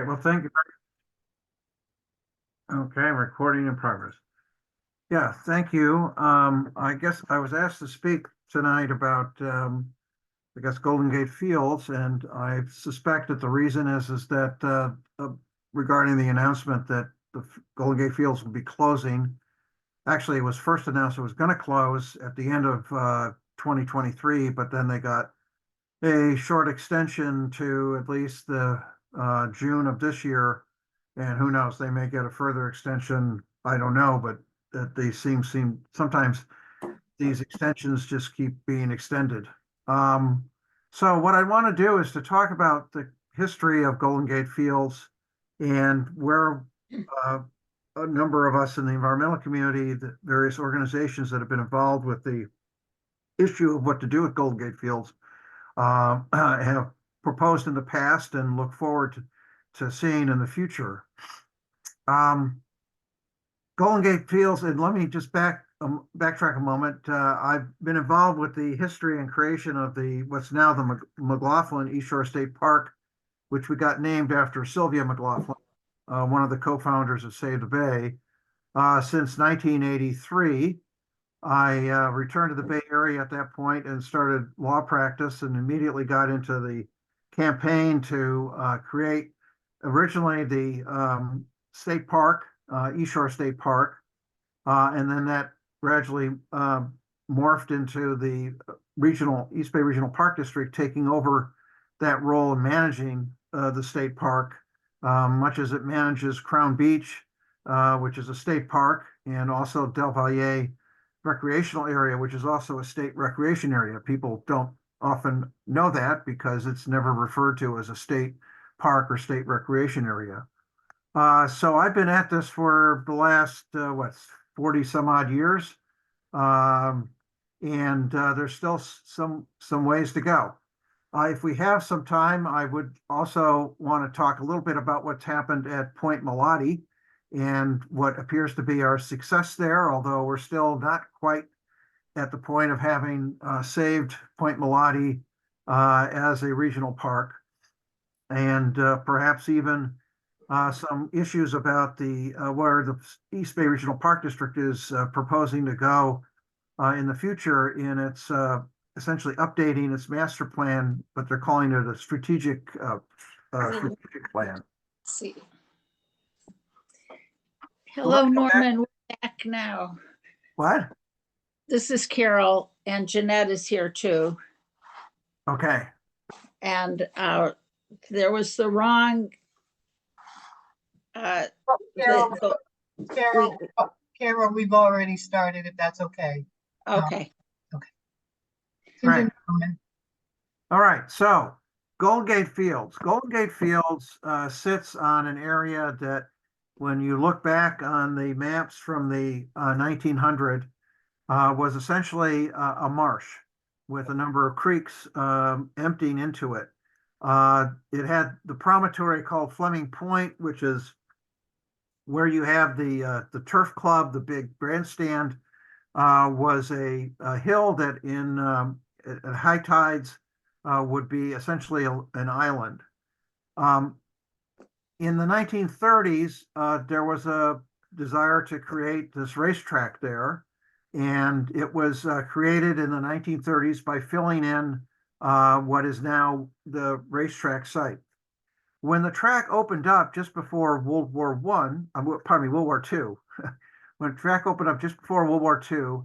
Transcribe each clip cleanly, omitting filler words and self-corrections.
Well, thank you. Okay, recording in progress. Yeah, thank you. I guess I was asked to speak tonight about, I guess, Golden Gate Fields, and I suspect that the reason is that regarding the announcement that the Golden Gate Fields will be closing. Actually, it was first announced it was going to close at the end of 2023, but then they got a short extension to at least the June of this year. And who knows, they may get a further extension. I don't know, but that they seem sometimes these extensions just keep being extended. Um, so what I want to do is to talk about the history of Golden Gate Fields and where uh, a number of us in the environmental community, the various organizations that have been involved with the issue of what to do with Golden Gate Fields, have proposed in the past and look forward to seeing in the future. Um, Golden Gate Fields, and let me just backtrack a moment. I've been involved with the history and creation of the what's now the McLaughlin East Shore State Park, which we got named after Sylvia McLaughlin, one of the co-founders of Save the Bay. Since 1983, I returned to the Bay Area at that point and started law practice and immediately got into the campaign to create originally the state park, East Shore State Park, and then that gradually morphed into the regional East Bay Regional Park District, taking over that role in managing the state park, much as it manages Crown Beach, which is a state park, and also Del Valle recreational area, which is also a state recreation area. People don't often know that because it's never referred to as a state park or state recreation area. So I've been at this for the last, 40 some odd years. Um, and there's still some ways to go. If we have some time, I would also want to talk a little bit about what's happened at Point Molate and what appears to be our success there, although we're still not quite at the point of having saved Point Molate as a regional park, and perhaps even some issues about the where the East Bay Regional Park District is proposing to go in the future in its essentially updating its master plan, but they're calling it a strategic plan. See. So let Hello, me go back. Norman. We're back now. What? This is Carol, and Jeanette is here too. Okay. And there was the wrong. Carol, we've already started, if that's okay. Okay. Right. All right. So Golden Gate Fields. Golden Gate Fields sits on an area that, when you look back on the maps from the 1900, was essentially a marsh with a number of creeks emptying into it. It had the promontory called Fleming Point, which is where you have the turf club, the big grandstand, was a hill that at high tides would be essentially an island. In the 1930s, there was a desire to create this racetrack there, and it was created in the 1930s by filling in what is now the racetrack site. When the track opened up just before World War II, when the track opened up just before World War II,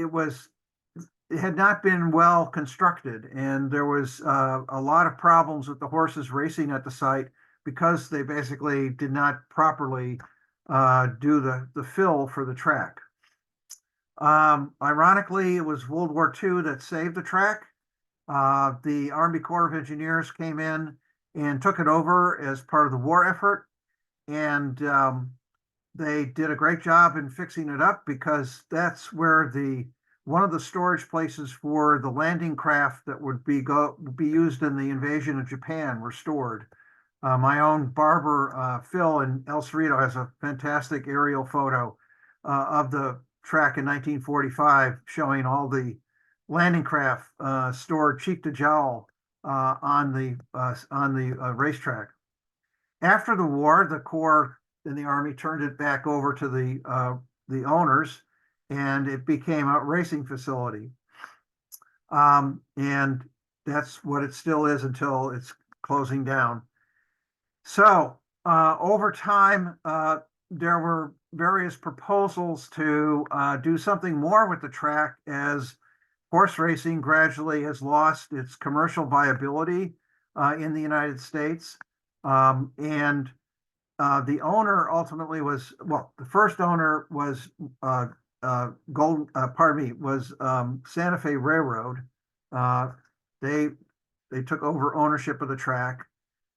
it had not been well constructed, and there was a lot of problems with the horses racing at the site because they basically did not properly do the fill for the track. Ironically, it was World War II that saved the track. The Army Corps of Engineers came in and took it over as part of the war effort, and they did a great job in fixing it up because that's where one of the storage places for the landing craft that would be used in the invasion of Japan were stored. My own barber, Phil, in El Cerrito, has a fantastic aerial photo of the track in 1945 showing all the landing craft stored cheek to jowl on the racetrack. After the war, the Corps and the Army turned it back over to the owners, and it became a racing facility. And that's what it still is until it's closing down. So over time, there were various proposals to do something more with the track as horse racing gradually has lost its commercial viability in the United States. And the owner ultimately was, well, the first owner was Santa Fe Railroad. They took over ownership of the track.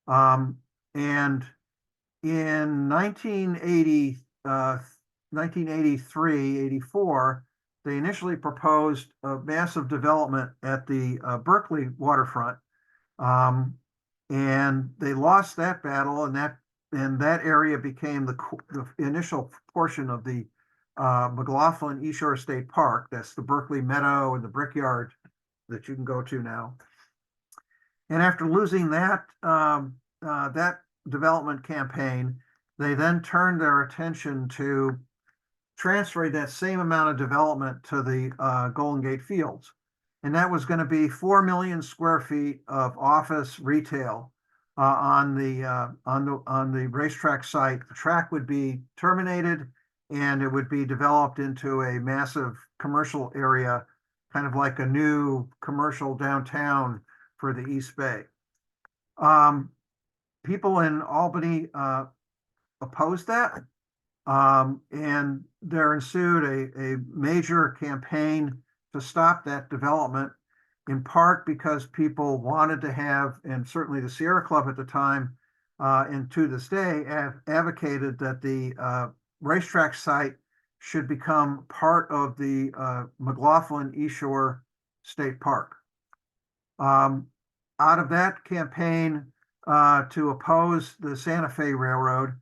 And in 1983, 84, they initially proposed a massive development at the Berkeley waterfront. And they lost that battle, and that area became the initial portion of the McLaughlin East State Park. That's the Berkeley Meadow and the Brickyard that you can go to now. And after losing that development campaign, they then turned their attention to transferring that same amount of development to the Golden Gate Fields. And that was going to be 4 million square feet of office retail on the racetrack site. The track would be terminated, and it would be developed into a massive commercial area, kind of like a new commercial downtown for the East Bay. People in Albany opposed that, and there ensued a major campaign to stop that development, in part because people wanted to have, and certainly the Sierra Club at the time, and to this day, advocated that the racetrack site should become part of the McLaughlin East Shore State Park. Out of that campaign to oppose the Santa Fe Railroad,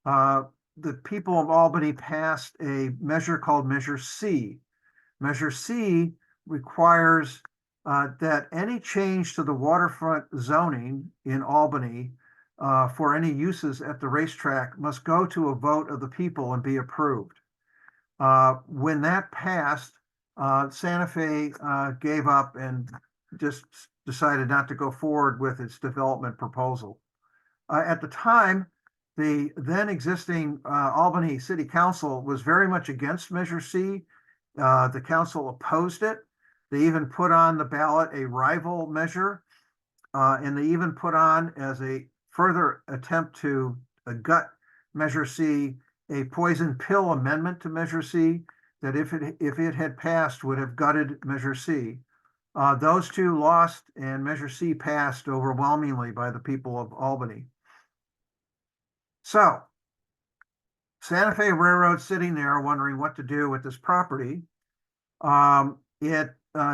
the people of Albany passed a measure called Measure C. Measure C requires that any change to the waterfront zoning in Albany for any uses at the racetrack must go to a vote of the people and be approved. When that passed, Santa Fe gave up and just decided not to go forward with its development proposal. At the time, the then existing Albany City Council was very much against Measure C. The council opposed it. They even put on the ballot a rival measure, and they even put on, as a further attempt to gut Measure C, a poison pill amendment to Measure C that, if it had passed, would have gutted Measure C. Those two lost, and Measure C passed overwhelmingly by the people of Albany. So, Santa Fe Railroad sitting there wondering what to do with this property. It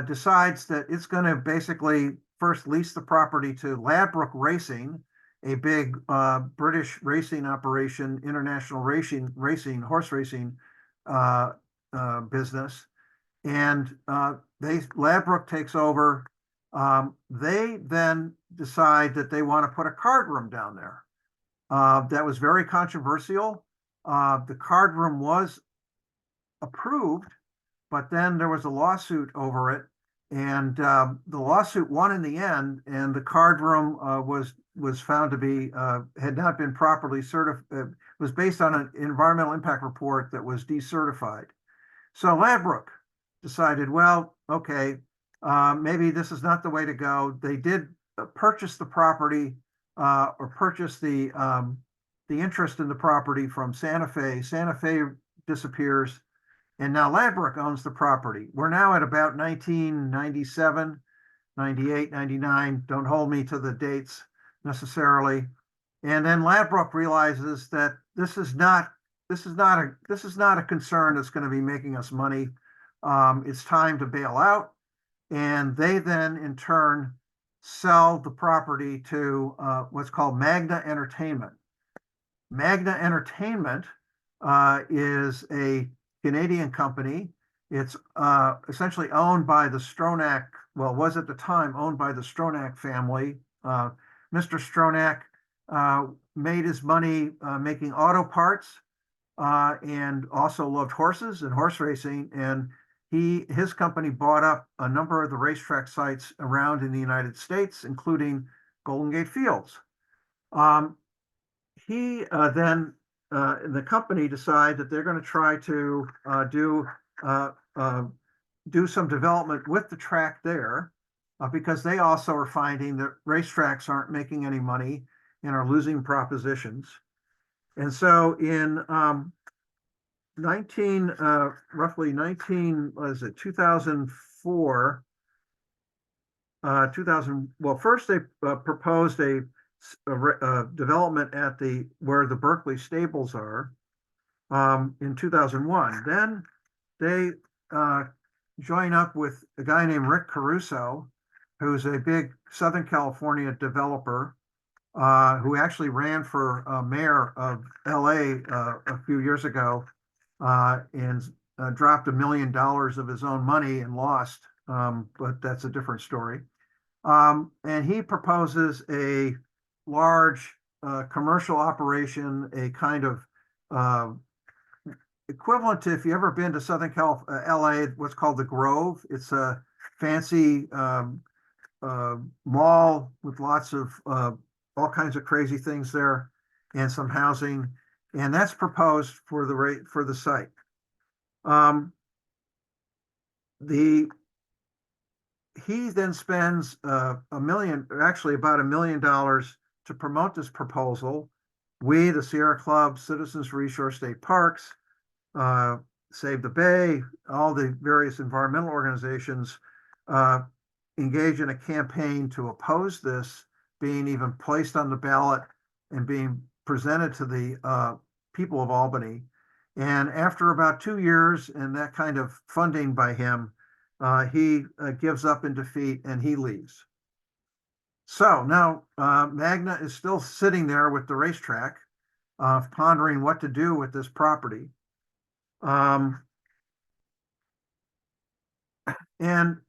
decides that it's going to basically first lease the property to Ladbroke Racing, a big British racing operation, international racing, horse racing business. And Ladbroke takes over. They then decide that they want to put a card room down there. That was very controversial. The card room was approved, but then there was a lawsuit over it, and the lawsuit won in the end, and the card room was found to be had not been properly certified. Was based on an environmental impact report that was decertified. So Ladbroke decided, well, okay, maybe this is not the way to go. They did purchase the property or purchase the interest in the property from Santa Fe. Santa Fe disappears, and now Ladbroke owns the property. We're now at about 1997, 98, 99. Don't hold me to the dates necessarily. And then Ladbroke realizes that this is not a concern that's going to be making us money. It's time to bail out, and they then in turn sell the property to what's called Magna Entertainment. Magna Entertainment is a Canadian company. It's essentially owned by the Stronach, well, was at the time owned by the Stronach family. Mr. Stronach made his money making auto parts, and also loved horses and horse racing. And his company bought up a number of the racetrack sites around in the United States, including Golden Gate Fields. He then the company decide that they're going to try to do some development with the track there, because they also are finding that racetracks aren't making any money and are losing propositions. And so in roughly 19, what is it, 2004, 2000, well, first they proposed a development at where the Berkeley stables are, in 2001. Then they join up with a guy named Rick Caruso, who's a big Southern California developer, who actually ran for mayor of LA a few years ago, and dropped $1 million of his own money and lost, but that's a different story. And he proposes a large commercial operation, a kind of equivalent to, if you ever been to Southern LA, what's called the Grove. It's a fancy mall with lots of all kinds of crazy things there and some housing. And that's proposed for the site. He then spends about $1 million to promote this proposal. We, the Sierra Club, Citizens for East Shore State Parks, Save the Bay, all the various environmental organizations engage in a campaign to oppose this being even placed on the ballot and being presented to the people of Albany. And after about 2 years and that kind of funding by him, he gives up in defeat and he leaves. So now Magna is still sitting there with the racetrack, pondering what to do with this property. In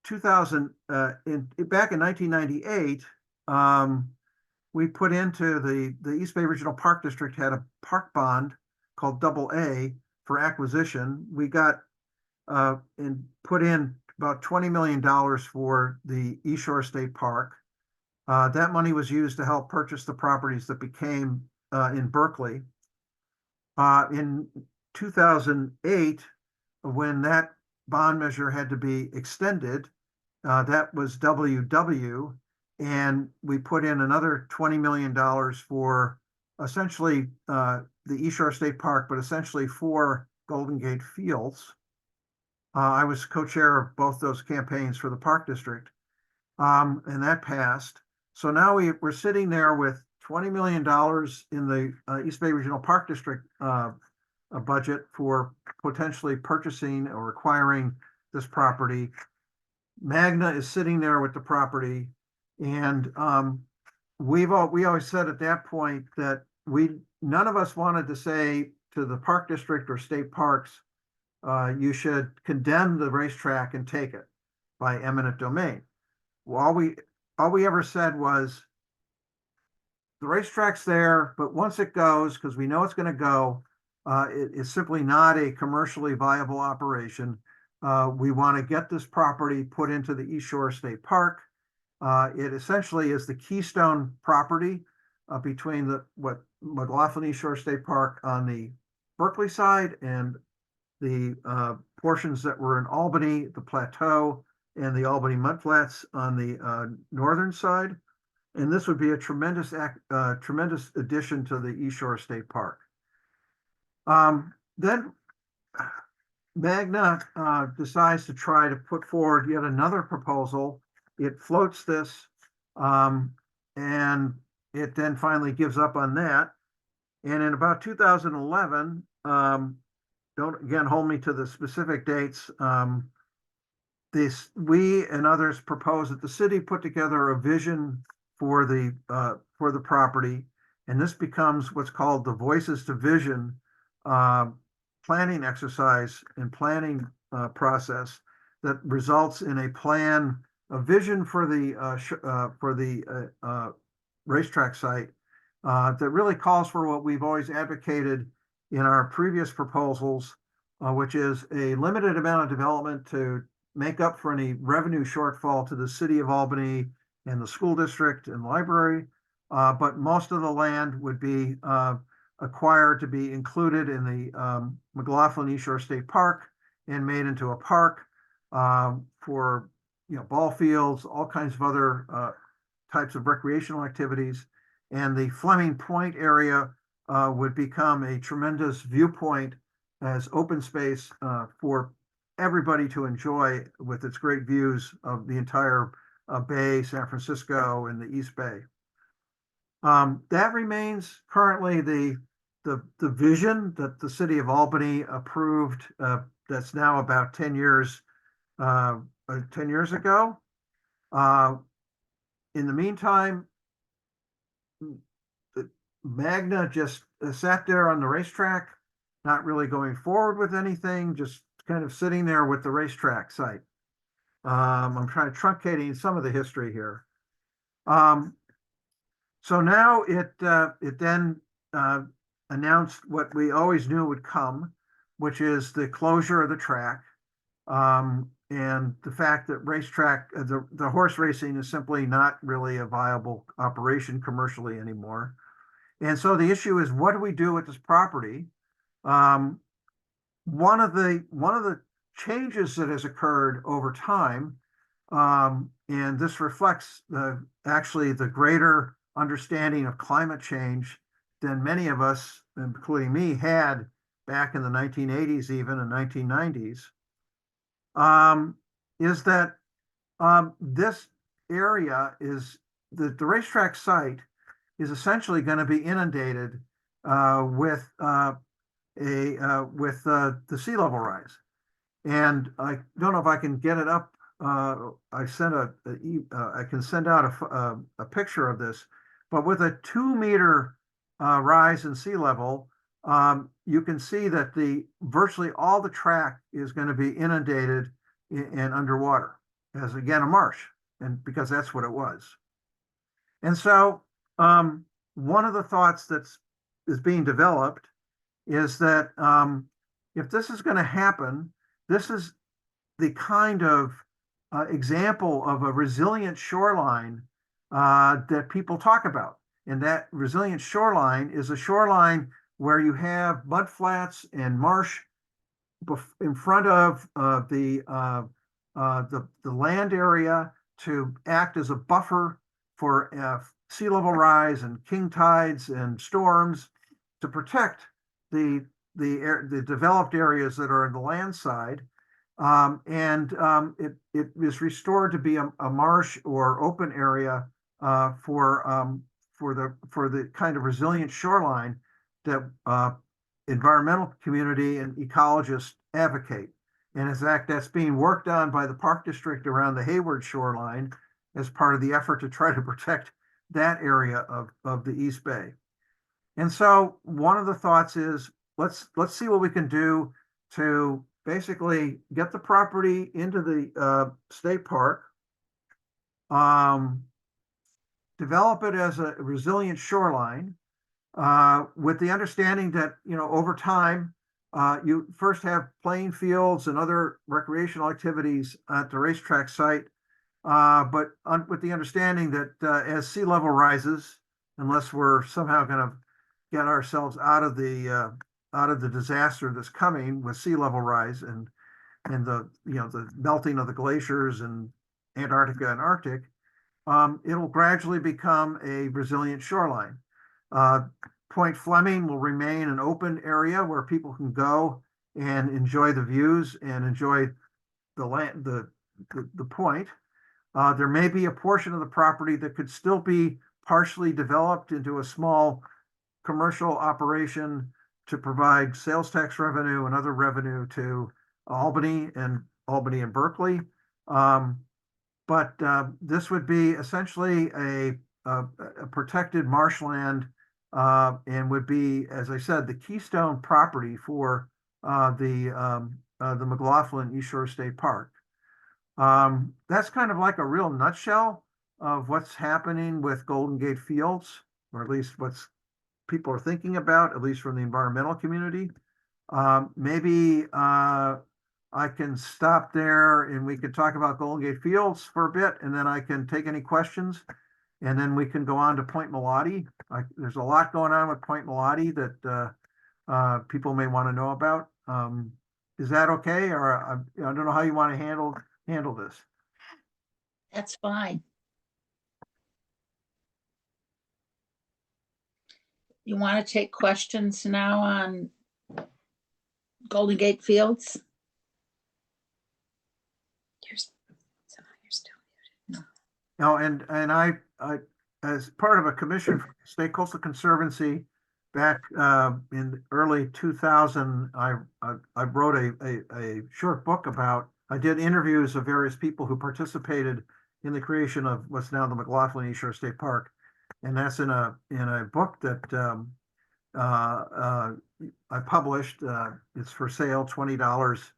2000, back in 1998, we put into the East Bay Regional Park District had a park bond called AA for acquisition. We got and put in about $20 million for the East Shore State Park. That money was used to help purchase the properties that became in Berkeley. In 2008, when that bond measure had to be extended, that was WW, and we put in another $20 million for essentially the East Shore State Park, but essentially for Golden Gate Fields. I was co-chair of both those campaigns for the Park District, and that passed. So now we're sitting there with $20 million in the East Bay Regional Park District budget for potentially purchasing or acquiring this property. Magna is sitting there with the property, and we always said at that point that none of us wanted to say to the Park District or state parks, you should condemn the racetrack and take it by eminent domain. All we ever said was the racetrack's there, but once it goes, because we know it's going to go, it's simply not a commercially viable operation. We want to get this property put into the East Shore State Park. It essentially is the keystone property between what McLaughlin East Shore State Park on the Berkeley side and the portions that were in Albany, the Plateau, and the Albany Mudflats on the northern side. And this would be a tremendous addition to the East Shore State Park. Then Magna decides to try to put forward yet another proposal. It floats this, and it then finally gives up on that. And in about 2011, don't again hold me to the specific dates, we and others proposed that the city put together a vision for the property, and this becomes what's called the Voices to Vision planning exercise and planning process that results in a vision for the racetrack site that really calls for what we've always advocated in our previous proposals, which is a limited amount of development to make up for any revenue shortfall to the city of Albany and the school district and library. But most of the land would be acquired to be included in the McLaughlin East Shore State Park and made into a park for ball fields, all kinds of other types of recreational activities. And the Fleming Point area would become a tremendous viewpoint as open space for everybody to enjoy with its great views of the entire Bay, San Francisco, and the East Bay. That remains currently the vision that the city of Albany approved. That's now about 10 years ago. In the meantime, Magna just sat there on the racetrack, not really going forward with anything, just kind of sitting there with the racetrack site. I'm trying to truncating some of the history here. So now it then announced what we always knew would come, which is the closure of the track, and the fact that racetrack, the horse racing is simply not really a viable operation commercially anymore. And so the issue is, what do we do with this property? One of the changes that has occurred over time, and this reflects actually the greater understanding of climate change than many of us, including me, had back in the 1980s, even in 1990s, is that this area is the racetrack site is essentially going to be inundated with the sea level rise. And I don't know if I can get it up. I can send out a picture of this, but with a 2-meter rise in sea level, you can see that virtually all the track is going to be inundated and underwater, as again a marsh, and because that's what it was. And so one of the thoughts is being developed is that if this is going to happen, this is the kind of example of a resilient shoreline that people talk about. And that resilient shoreline is a shoreline where you have mud flats and marsh in front of the land area to act as a buffer for sea level rise and king tides and storms, to protect the developed areas that are in the land side. It is restored to be a marsh or open area for the kind of resilient shoreline that environmental community and ecologists advocate. And in fact, that's being worked on by the Park District around the Hayward shoreline as part of the effort to try to protect that area of the East Bay. And so one of the thoughts is, let's see what we can do to basically get the property into the state park, develop it as a resilient shoreline, with the understanding that, over time, you first have playing fields and other recreational activities at the racetrack site, but with the understanding that as sea level rises, unless we're somehow going to get ourselves out of the disaster that's coming with sea level rise and the melting of the glaciers in Antarctica and Arctic, it'll gradually become a resilient shoreline. Point Fleming will remain an open area where people can go and enjoy the views and enjoy the land, the point. There may be a portion of the property that could still be partially developed into a small commercial operation to provide sales tax revenue and other revenue to Albany and Berkeley. But this would be essentially a protected marshland, and would be, as I said, the keystone property for the McLaughlin East Shore State Park. That's kind of like a real nutshell of what's happening with Golden Gate Fields, or at least what's people are thinking about, at least from the environmental community. Maybe I can stop there and we could talk about Golden Gate Fields for a bit, and then I can take any questions. And then we can go on to Point Molate. There's a lot going on with Point Molate that people may want to know about. Is that okay? Or I don't know how you want to handle this. That's fine. You want to take questions now on Golden Gate Fields? You're still muted. No, and I as part of a commission for State Coastal Conservancy back in early 2000, I wrote a short book about. I did interviews of various people who participated in the creation of what's now the McLaughlin East Shore State Park, and that's in a book that I published. It's for sale, $20.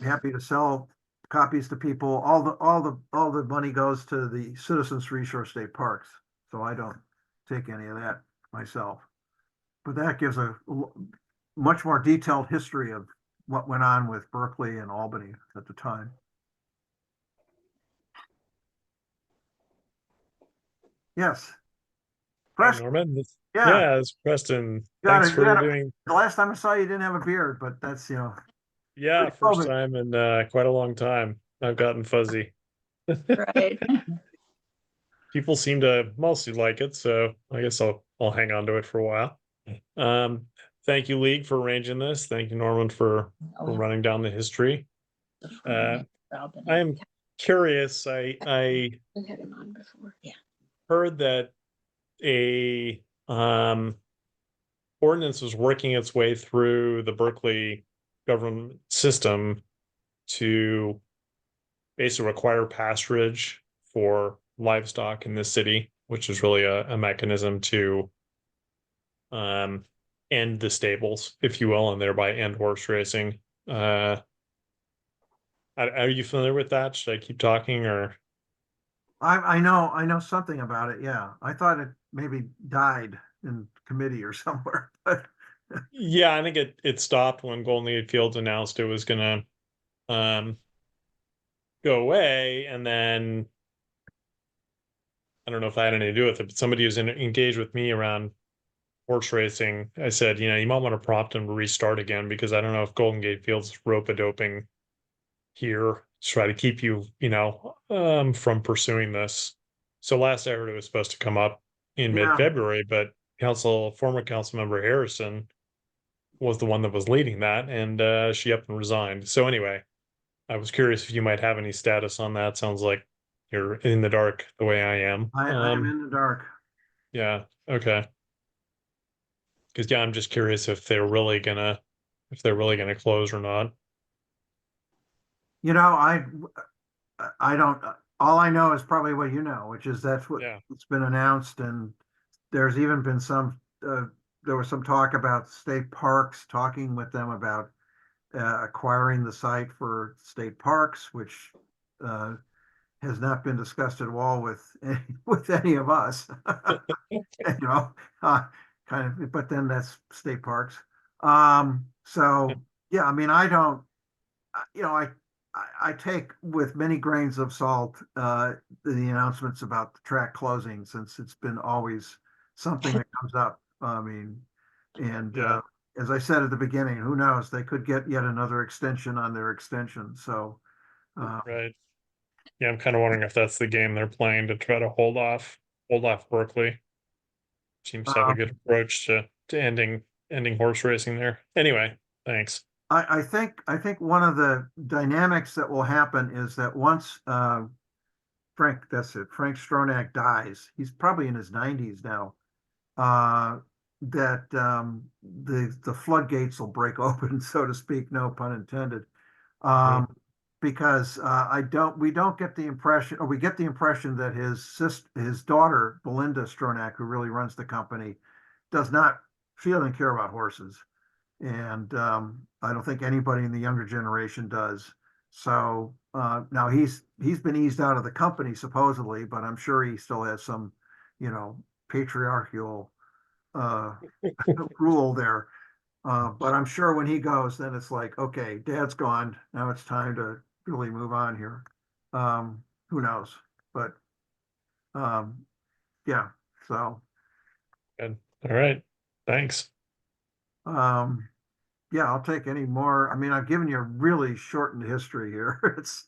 Happy to sell copies to people. All the money goes to the Citizens for East Shore State Parks, so I don't take any of that myself. But that gives a much more detailed history of what went on with Berkeley and Albany at the time. Yes. Hi, Preston, Norman. yeah, It's Preston. got Thanks it. for doing. The last time I saw you, didn't have a beard, but that's, Yeah, first COVID. time in quite a long time. I've gotten fuzzy. Right. People seem to mostly like it, so I guess I'll hang on to it for a while. Thank you, League, for arranging this. Thank you, Norman, for running down the history. I am curious. I We had him on before. heard that a ordinance was working its way through the Berkeley government system to basically require pasturage for livestock in this city, which is really a mechanism to end the stables, if you will, and thereby end horse racing. Are you familiar with that? Should I keep talking, or? I know something about it. Yeah, I thought it maybe died in committee or somewhere, but Yeah, I think it stopped when Golden Gate Fields announced it was gonna go away, and then I don't know if I had anything to do with it, but somebody who's engaged with me around horse racing, I said, you might want to prompt him to restart again, because I don't know if Golden Gate Fields rope-a-doping here to try to keep you, from pursuing this. So last I heard it was supposed to come up in Yeah. mid-February, but former council member Harrison was the one that was leading that, and she up and resigned. So anyway, I was curious if you might have any status on that. Sounds like you're in the dark the way I am. I'm in the dark. Yeah. Okay. Because I'm just curious if they're really gonna close or not. I don't. All I know is probably what you know, which is that's what Yeah. it's been announced, and there's even been some. There was some talk about state parks talking with them about acquiring the site for state parks, which has not been discussed at all with any of us. Kind of. But then that's state parks. So yeah, I mean, I don't. I take with many grains of salt the announcements about the track closing, since it's been always something that comes up. I mean, and Yeah. as I said at the beginning, who knows? They could get yet another extension on their extension. So, Right. Yeah, I'm kind of wondering if that's the game they're playing to try to hold off Berkeley. Seems to have a good approach to ending horse racing there. Anyway, thanks. I think one of the dynamics that will happen is that once Frank Stronach dies, he's probably in his 90s now. That the floodgates will break open, so to speak, no pun intended. Because we don't get the impression, or we get the impression that his daughter Belinda Stronach, who really runs the company, does not feel and care about horses, and I don't think anybody in the younger generation does. So now he's been eased out of the company supposedly, but I'm sure he still has some, patriarchal rule there. But I'm sure when he goes, then it's like, okay, dad's gone. Now it's time to really move on here. Who knows? But yeah, so Good. All right. Thanks. yeah, I'll take any more. I mean, I've given you a really shortened history here. It's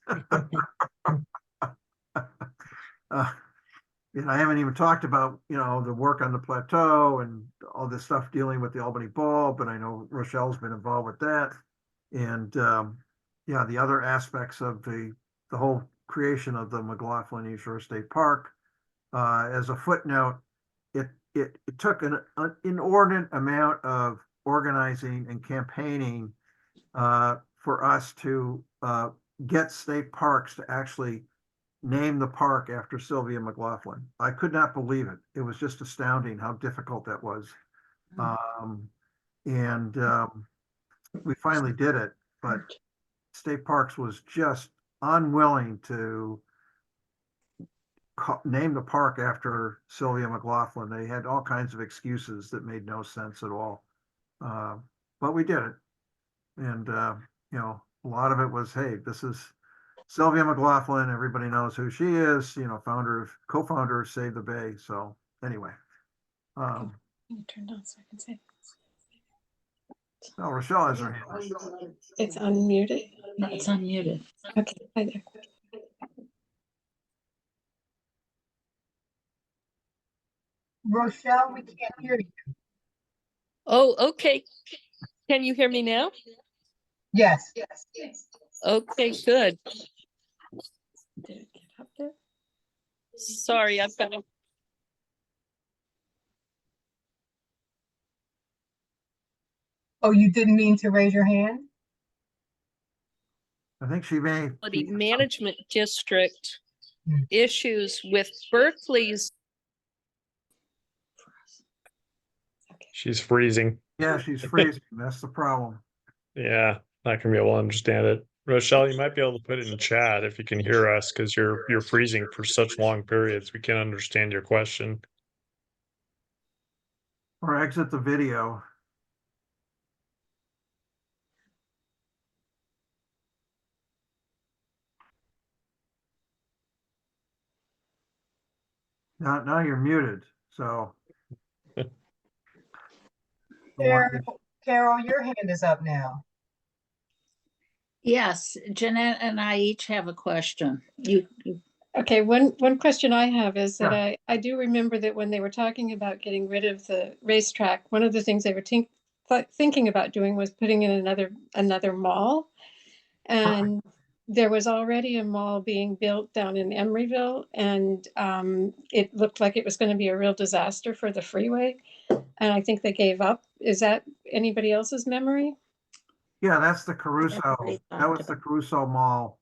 I haven't even talked about, the work on the plateau and all this stuff dealing with the Albany Ball, but I know Rochelle's been involved with that. And yeah, the other aspects of the whole creation of the McLaughlin East Shore State Park. As a footnote, it took an inordinate amount of organizing and campaigning for us to get state parks to actually name the park after Sylvia McLaughlin. I could not believe it. It was just astounding how difficult that was. And we finally did it, but State Parks was just unwilling to name the park after Sylvia McLaughlin. They had all kinds of excuses that made no sense at all. But we did it. And, a lot of it was, hey, this is Sylvia McLaughlin. Everybody knows who she is, co-founder of Save the Bay. So anyway. You turned on so I can say. Oh, Rochelle has her hand. It's unmuted. No, it's unmuted. Okay, hi there. Rochelle, we can't hear you. Oh, okay. Can you hear me now? Yes. Okay, good. Did it get up there? Sorry, I've got a Oh, you didn't mean to raise your hand? I think she may. quality management district Hmm. issues with Berkeley's. She's freezing. Yeah, she's freezing. That's the problem. Yeah, not gonna be able to understand it. Rochelle, you might be able to put it in chat if you can hear us, because you're freezing for such long periods. We can't understand your question. Or exit the video. Now you're muted, so. Carol, your hand is up now. Yes, Jeanette and I each have a question. You Okay, one question I have is that I do remember that when they were talking about getting rid of the racetrack, one of the things they were thinking about doing was putting in another mall. And there was already a mall being built down in Emeryville, and it looked like it was going to be a real disaster for the freeway. And I think they gave up. Is that anybody else's memory? Yeah, that's the Caruso. That was the Caruso Mall.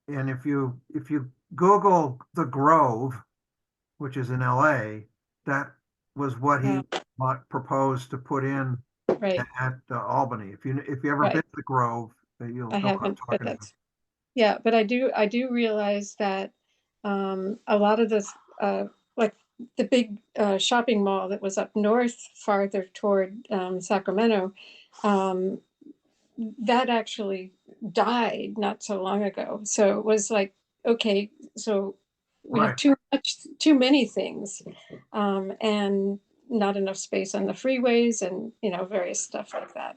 And if you Google the Grove, which is in LA, that was what he proposed to put in Right. at Albany. If you ever Right. been to the Grove, you'll I know what I'm haven't, but talking about. that's, yeah, but I do realize that a lot of this, like the big shopping mall that was up north farther toward Sacramento, that actually died not so long ago. So it was like, okay, so we have too many things, and not enough space on the freeways and, various stuff like that.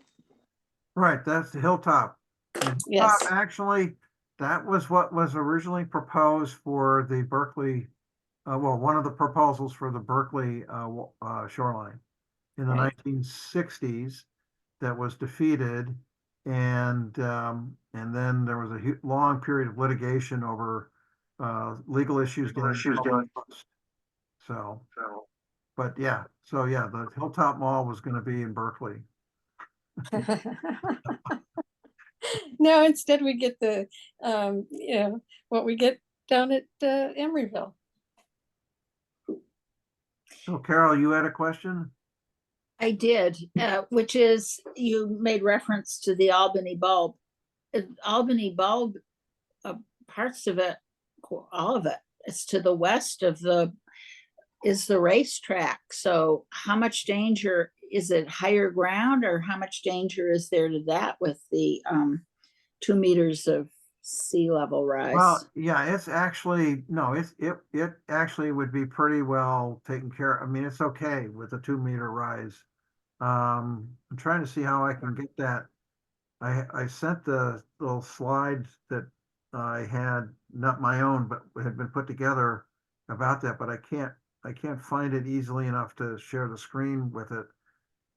Right, that's the Hilltop. And Yes. Hilltop, actually, that was what was originally proposed for the Berkeley, one of the proposals for the Berkeley shoreline in the Right. 1960s that was defeated. And then there was a long period of litigation over legal issues. So, but yeah, the Hilltop Mall was going to be in Berkeley. No, instead we get the, what we get down at Emeryville. So Carol, you had a question? I did, which is you made reference to the Albany bulb. Albany bulb, parts of it, all of it, it's to the west of is the racetrack. So how much danger, is it higher ground, or how much danger is there to that with the 2 meters of sea level rise? Well, yeah, it's actually, no, it actually would be pretty well taken care of. I mean, it's okay with a 2 meter rise. I'm trying to see how I can get that. I sent the little slides that I had, not my own, but had been put together about that, but I can't find it easily enough to share the screen with it.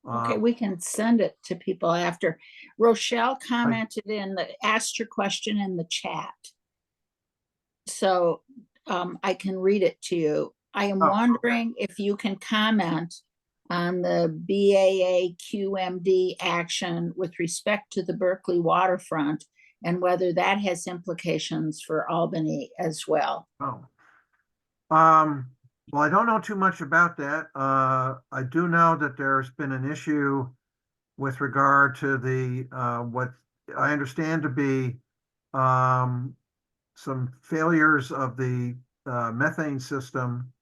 Okay, we can send it to people after. Rochelle commented asked your question in the chat. So I can read it to you. I am wondering if you can comment on the BAA QMD action with respect to the Berkeley waterfront and whether that has implications for Albany as well. Oh. Well, I don't know too much about that. I do know that there's been an issue with regard to the what I understand to be some failures of the methane system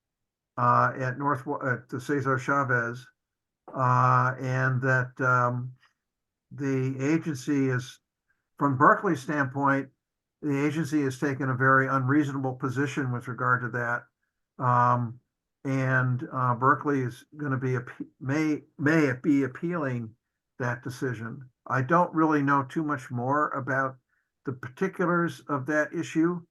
at the Cesar Chavez, and that the agency is, from Berkeley's standpoint, the agency has taken a very unreasonable position with regard to that. And Berkeley is going to be may be appealing that decision. I don't really know too much more about the particulars of that issue.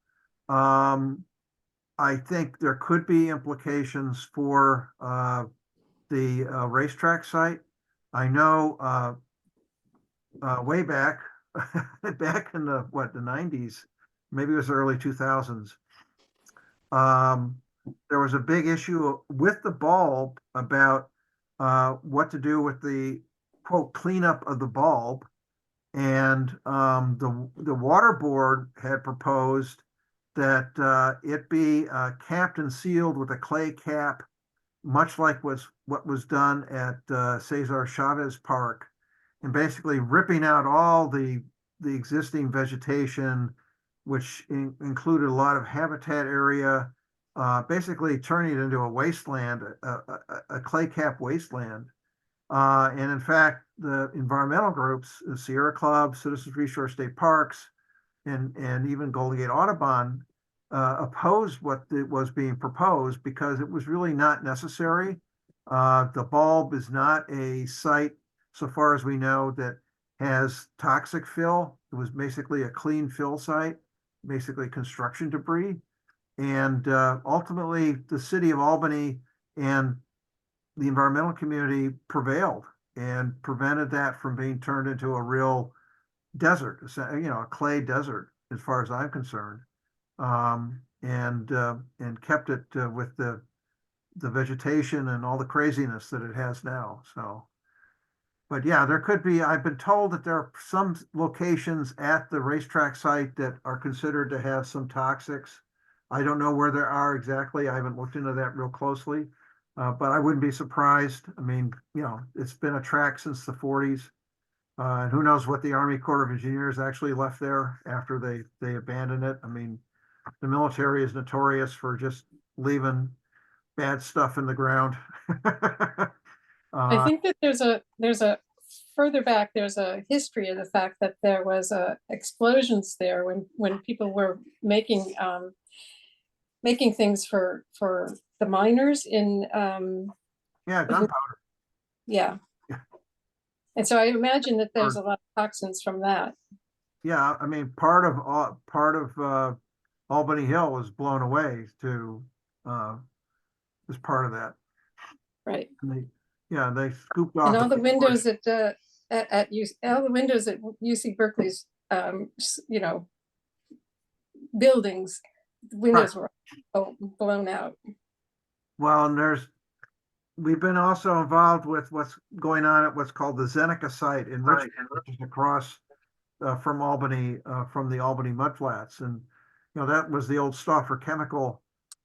I think there could be implications for the racetrack site. I know way back back in the 90s, maybe it was early 2000s. There was a big issue with the bulb about what to do with the quote cleanup of the bulb, and the water board had proposed that it be capped and sealed with a clay cap, much like what was done at Cesar Chavez Park, and basically ripping out all the existing vegetation, which included a lot of habitat area, basically turning it into a wasteland, a clay cap wasteland. And in fact, the environmental groups, the Sierra Club, Citizens Resource State Parks, and even Golden Gate Audubon opposed what was being proposed because it was really not necessary. The bulb is not a site, so far as we know, that has toxic fill. It was basically a clean fill site, basically construction debris. And ultimately, the city of Albany and the environmental community prevailed and prevented that from being turned into a real desert, a clay desert, as far as I'm concerned, and kept it with the vegetation and all the craziness that it has now. So, but yeah, there could be. I've been told that there are some locations at the racetrack site that are considered to have some toxics. I don't know where there are exactly. I haven't looked into that real closely, but I wouldn't be surprised. I mean, it's been a track since the 40s. And who knows what the Army Corps of Engineers actually left there after they abandoned it. I mean, the military is notorious for just leaving bad stuff in the ground. I think that there's a further back, there's a history of the fact that there was explosions there when people were making things for the miners in Yeah, gunpowder. yeah. And so I imagine that there's a lot of toxins from that. Yeah, I mean, part of Albany Hill was blown away to as part of that. Right. And they scooped off. And all the windows all the windows at UC Berkeley's buildings, the windows were blown out. Well, and we've been also involved with what's going on at what's called the Zeneca site in Richmond, which is across from Albany, from the Albany mudflats. And, that was the old Stauffer chemical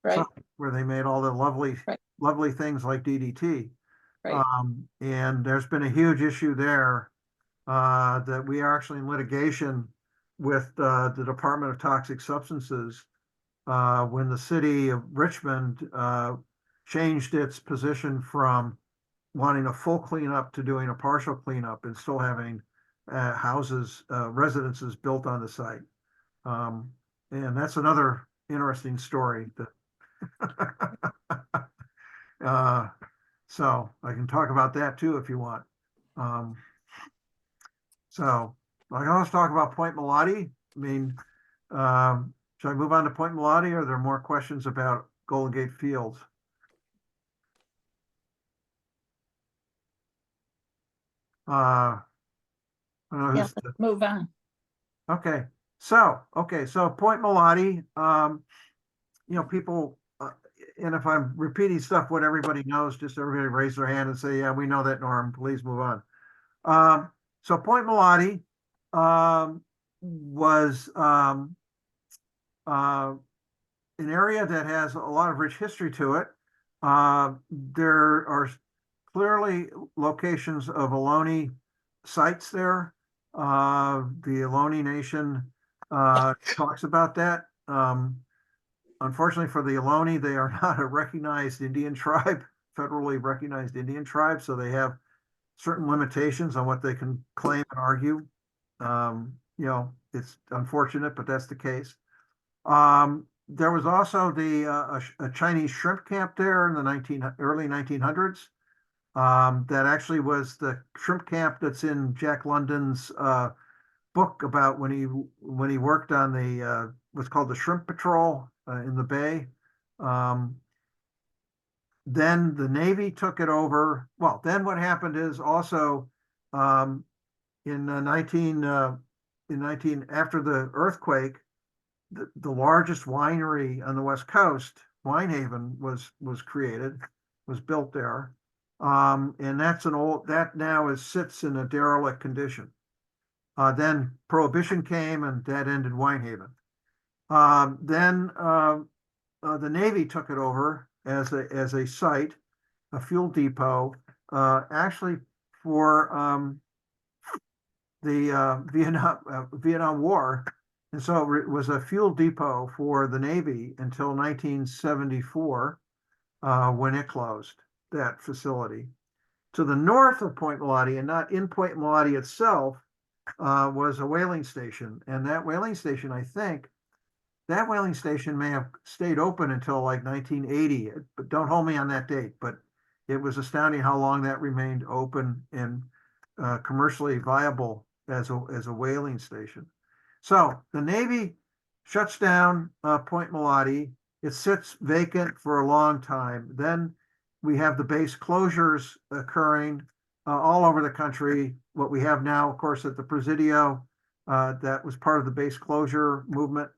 site where they made all the lovely things like DDT. Right. And there's been a huge issue there that we are actually in litigation with the Department of Toxic Substances when the city of Richmond changed its position from wanting a full cleanup to doing a partial cleanup and still having houses, residences built on the site. And that's another interesting story that so I can talk about that too if you want. So I can always talk about Point Molate. I mean, should I move on to Point Molate, or are there more questions about Golden Gate Fields? I don't know Yeah, who's let's move on. okay. So Point Molate, people, and if I'm repeating stuff, what everybody knows, just everybody raise their hand and say, yeah, we know that, Norm, please move on. So Point Molate, was, an area that has a lot of rich history to it. There are clearly locations of Ohlone sites there. The Ohlone Nation talks about that. Unfortunately for the Ohlone, they are not a recognized Indian tribe, federally recognized Indian tribe, so they have certain limitations on what they can claim and argue. It's unfortunate, but that's the case. There was also a Chinese shrimp camp there in the early 1900s. That actually was the shrimp camp that's in Jack London's book about when he worked on the what's called the Shrimp Patrol in the Bay. Then the Navy took it over. Well, then what happened is also in 19 after the earthquake, the largest winery on the West Coast, Winehaven, was created, was built there. And that now sits in a derelict condition. Then Prohibition came and that ended Winehaven. Then the Navy took it over as a site, a fuel depot, actually for the Vietnam War. And so it was a fuel depot for the Navy until 1974, when it closed that facility. To the north of Point Molate, and not in Point Molate itself, was a whaling station. And that whaling station, I think, that whaling station may have stayed open until like 1980, but don't hold me on that date. But it was astounding how long that remained open and commercially viable as a whaling station. So the Navy shuts down Point Molate. It sits vacant for a long time. Then we have the base closures occurring all over the country. What we have now, of course, at the Presidio, that was part of the base closure movement.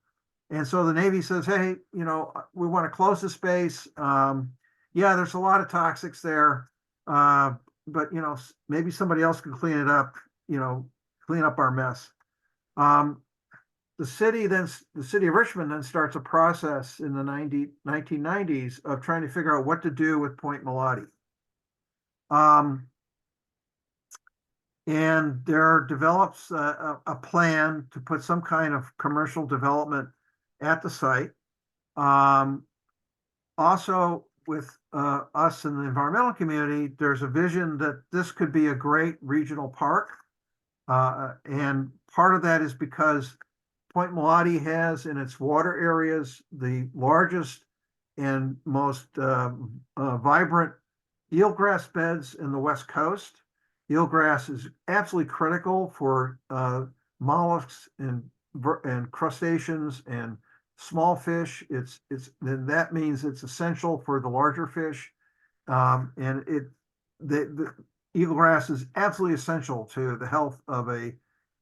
And so the Navy says, hey, we want to close the space. Yeah, there's a lot of toxics there, but maybe somebody else can clean it up, clean up our mess. The city of Richmond then starts a process in the 1990s of trying to figure out what to do with Point Molate. And there develops a plan to put some kind of commercial development at the site. Also, with us in the environmental community, there's a vision that this could be a great regional park. And part of that is because Point Molate has in its water areas the largest and most vibrant eelgrass beds in the West Coast. Eelgrass is absolutely critical for mollusks and crustaceans and small fish. Then that means it's essential for the larger fish, and the eelgrass is absolutely essential to the health of a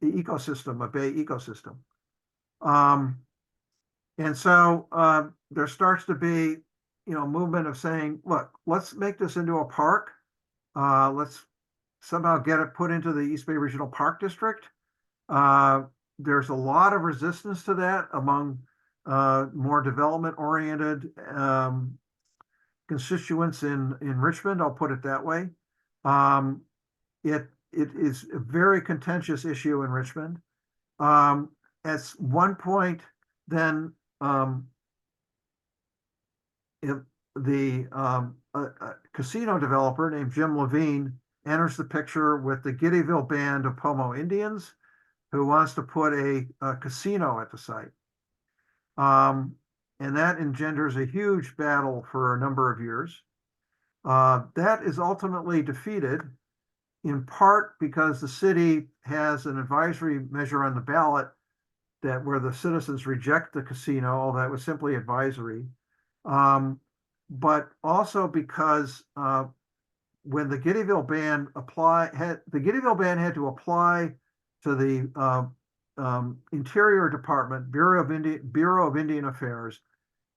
ecosystem, a bay ecosystem. And so there starts to be, movement of saying, look, let's make this into a park. Let's somehow get it put into the East Bay Regional Park District. There's a lot of resistance to that among more development-oriented constituents in Richmond. I'll put it that way. It is a very contentious issue in Richmond. at one point, then if the a casino developer named Jim Levine enters the picture with the Giddyville Band of Pomo Indians, who wants to put a casino at the site. And that engenders a huge battle for a number of years. That is ultimately defeated, in part because the city has an advisory measure on the ballot that where the citizens reject the casino, although that was simply advisory. But also because when the Giddyville Band had to apply to the Interior Department, Bureau of Indian Affairs,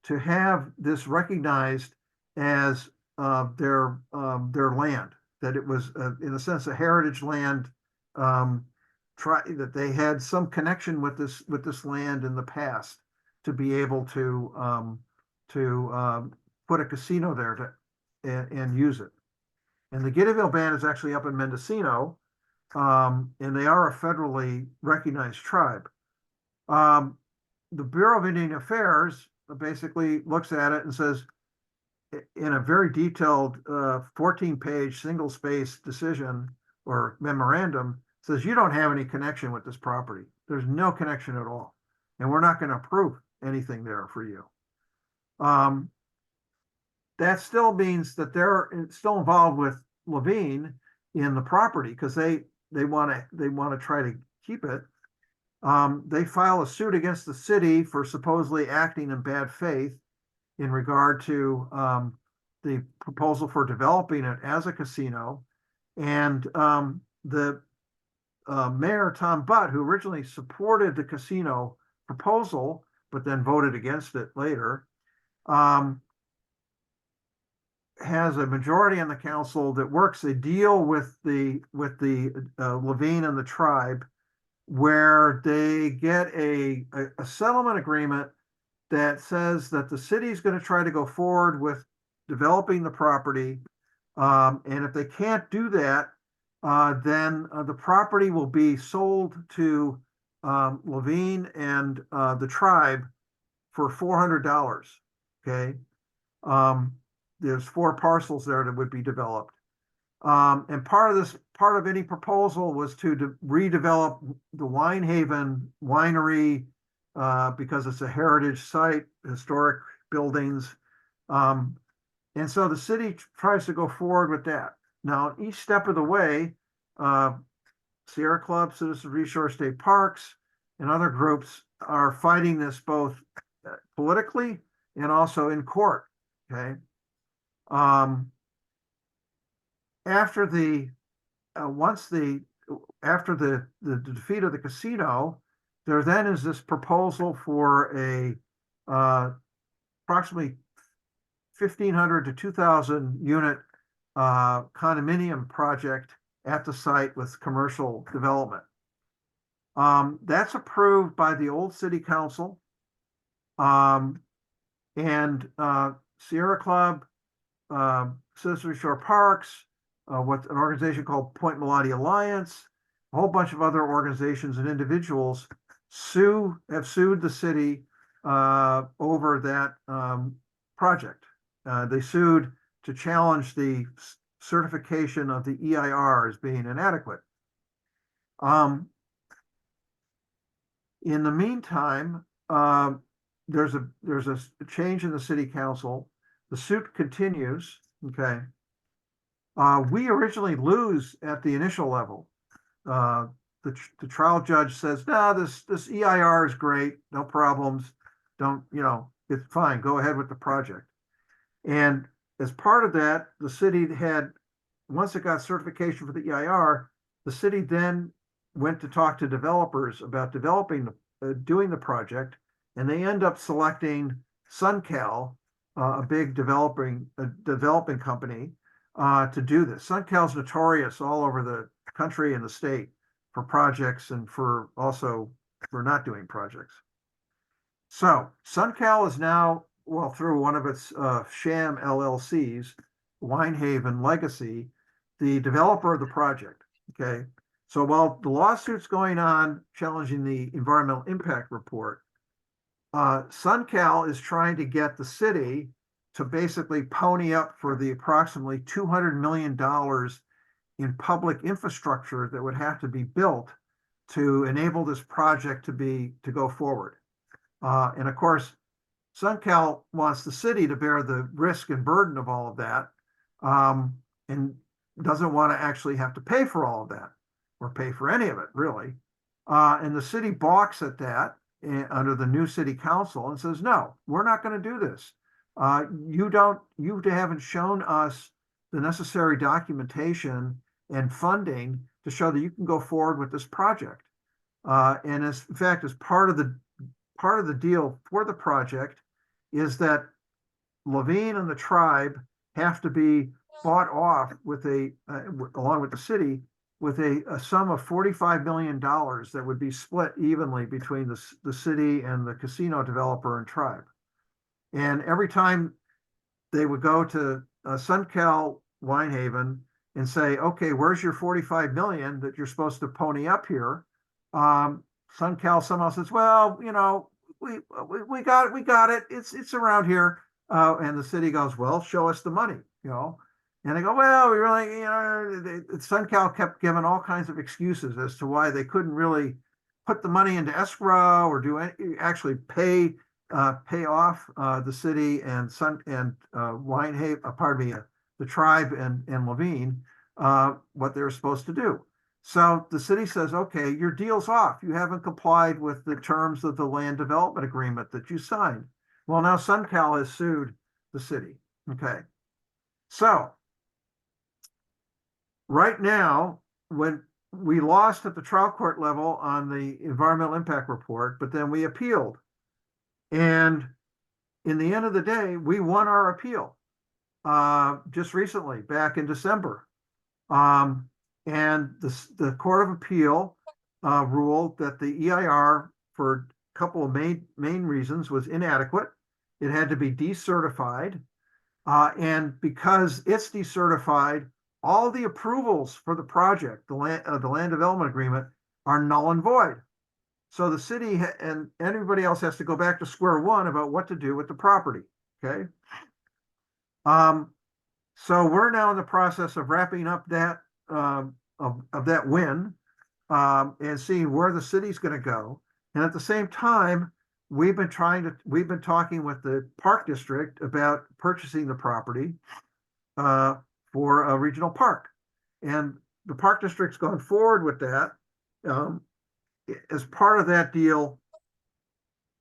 to have this recognized as their land, that it was in a sense a heritage land, that they had some connection with this land in the past to be able to put a casino there and use it. And the Giddyville Band is actually up in Mendocino, and they are a federally recognized tribe. The Bureau of Indian Affairs basically looks at it and says, in a very detailed 14-page single-space decision or memorandum, says you don't have any connection with this property. There's no connection at all, and we're not going to approve anything there for you. That still means that they're still involved with Levine in the property because they want to try to keep it. They file a suit against the city for supposedly acting in bad faith in regard to the proposal for developing it as a casino. And the mayor, Tom Butt, who originally supported the casino proposal, but then voted against it later, has a majority on the council that works a deal with the Levine and the tribe, where they get a settlement agreement that says that the city is going to try to go forward with developing the property. And if they can't do that, then the property will be sold to Levine and the tribe for $400. Okay. There's 4 parcels there that would be developed. And part of any proposal was to redevelop the Winehaven winery because it's a heritage site, historic buildings. And so the city tries to go forward with that. Now, each step of the way, Sierra Club, Citizen Resource State Parks, and other groups are fighting this both politically and also in court. Okay. After the defeat of the casino, there then is this proposal for a approximately 1,500 to 2,000 unit condominium project at the site with commercial development. That's approved by the old city council, and Sierra Club, Citizen Shore Parks, what an organization called Point Molate Alliance, a whole bunch of other organizations and individuals have sued the city over that project. They sued to challenge the certification of the EIR as being inadequate. In the meantime, there's a change in the city council. The suit continues. Okay. We originally lose at the initial level. The trial judge says, "No, this EIR is great, no problems. It's fine. Go ahead with the project." And as part of that, the city had, once it got certification for the EIR, the city then went to talk to developers about doing the project, and they end up selecting SunCal, a big developing company, to do this. SunCal's notorious all over the country and the state for projects and for not doing projects. So SunCal is now, through one of its sham LLCs, Winehaven Legacy, the developer of the project. Okay. So while the lawsuit's going on challenging the environmental impact report, SunCal is trying to get the city to basically pony up for the approximately $200 million in public infrastructure that would have to be built to enable this project to go forward. And of course, SunCal wants the city to bear the risk and burden of all of that, and doesn't want to actually have to pay for all of that or pay for any of it, really. And the city balks at that under the new city council and says, no, we're not going to do this. You haven't shown us the necessary documentation and funding to show that you can go forward with this project. And in fact, as part of the deal for the project is that Levine and the tribe have to be bought off with along with the city, with a sum of $45 million that would be split evenly between the city and the casino developer and tribe. And every time they would go to SunCal Winehaven and say, okay, where's your 45 million that you're supposed to pony up here? SunCal somehow says, well, we got it. It's around here. And the city goes, well, show us the money, And they go, well, we really, SunCal kept giving all kinds of excuses as to why they couldn't really put the money into escrow or actually pay off the city and Winehaven, the tribe and Levine, what they were supposed to do. So the city says, okay, your deal's off. You haven't complied with the terms of the land development agreement that you signed. Well, now SunCal has sued the city. Okay. So right now, when we lost at the trial court level on the environmental impact report, but then we appealed. And in the end of the day, we won our appeal just recently, back in December. And the Court of Appeal ruled that the EIR, for a couple of main reasons, was inadequate. It had to be decertified. And because it's decertified, all the approvals for the project, the land development agreement, are null and void. So the city and everybody else has to go back to square one about what to do with the property. Okay. So we're now in the process of wrapping up that of that win and seeing where the city's going to go. And at the same time, we've been talking with the Park District about purchasing the property for a regional park. And the Park District's gone forward with that. As part of that deal,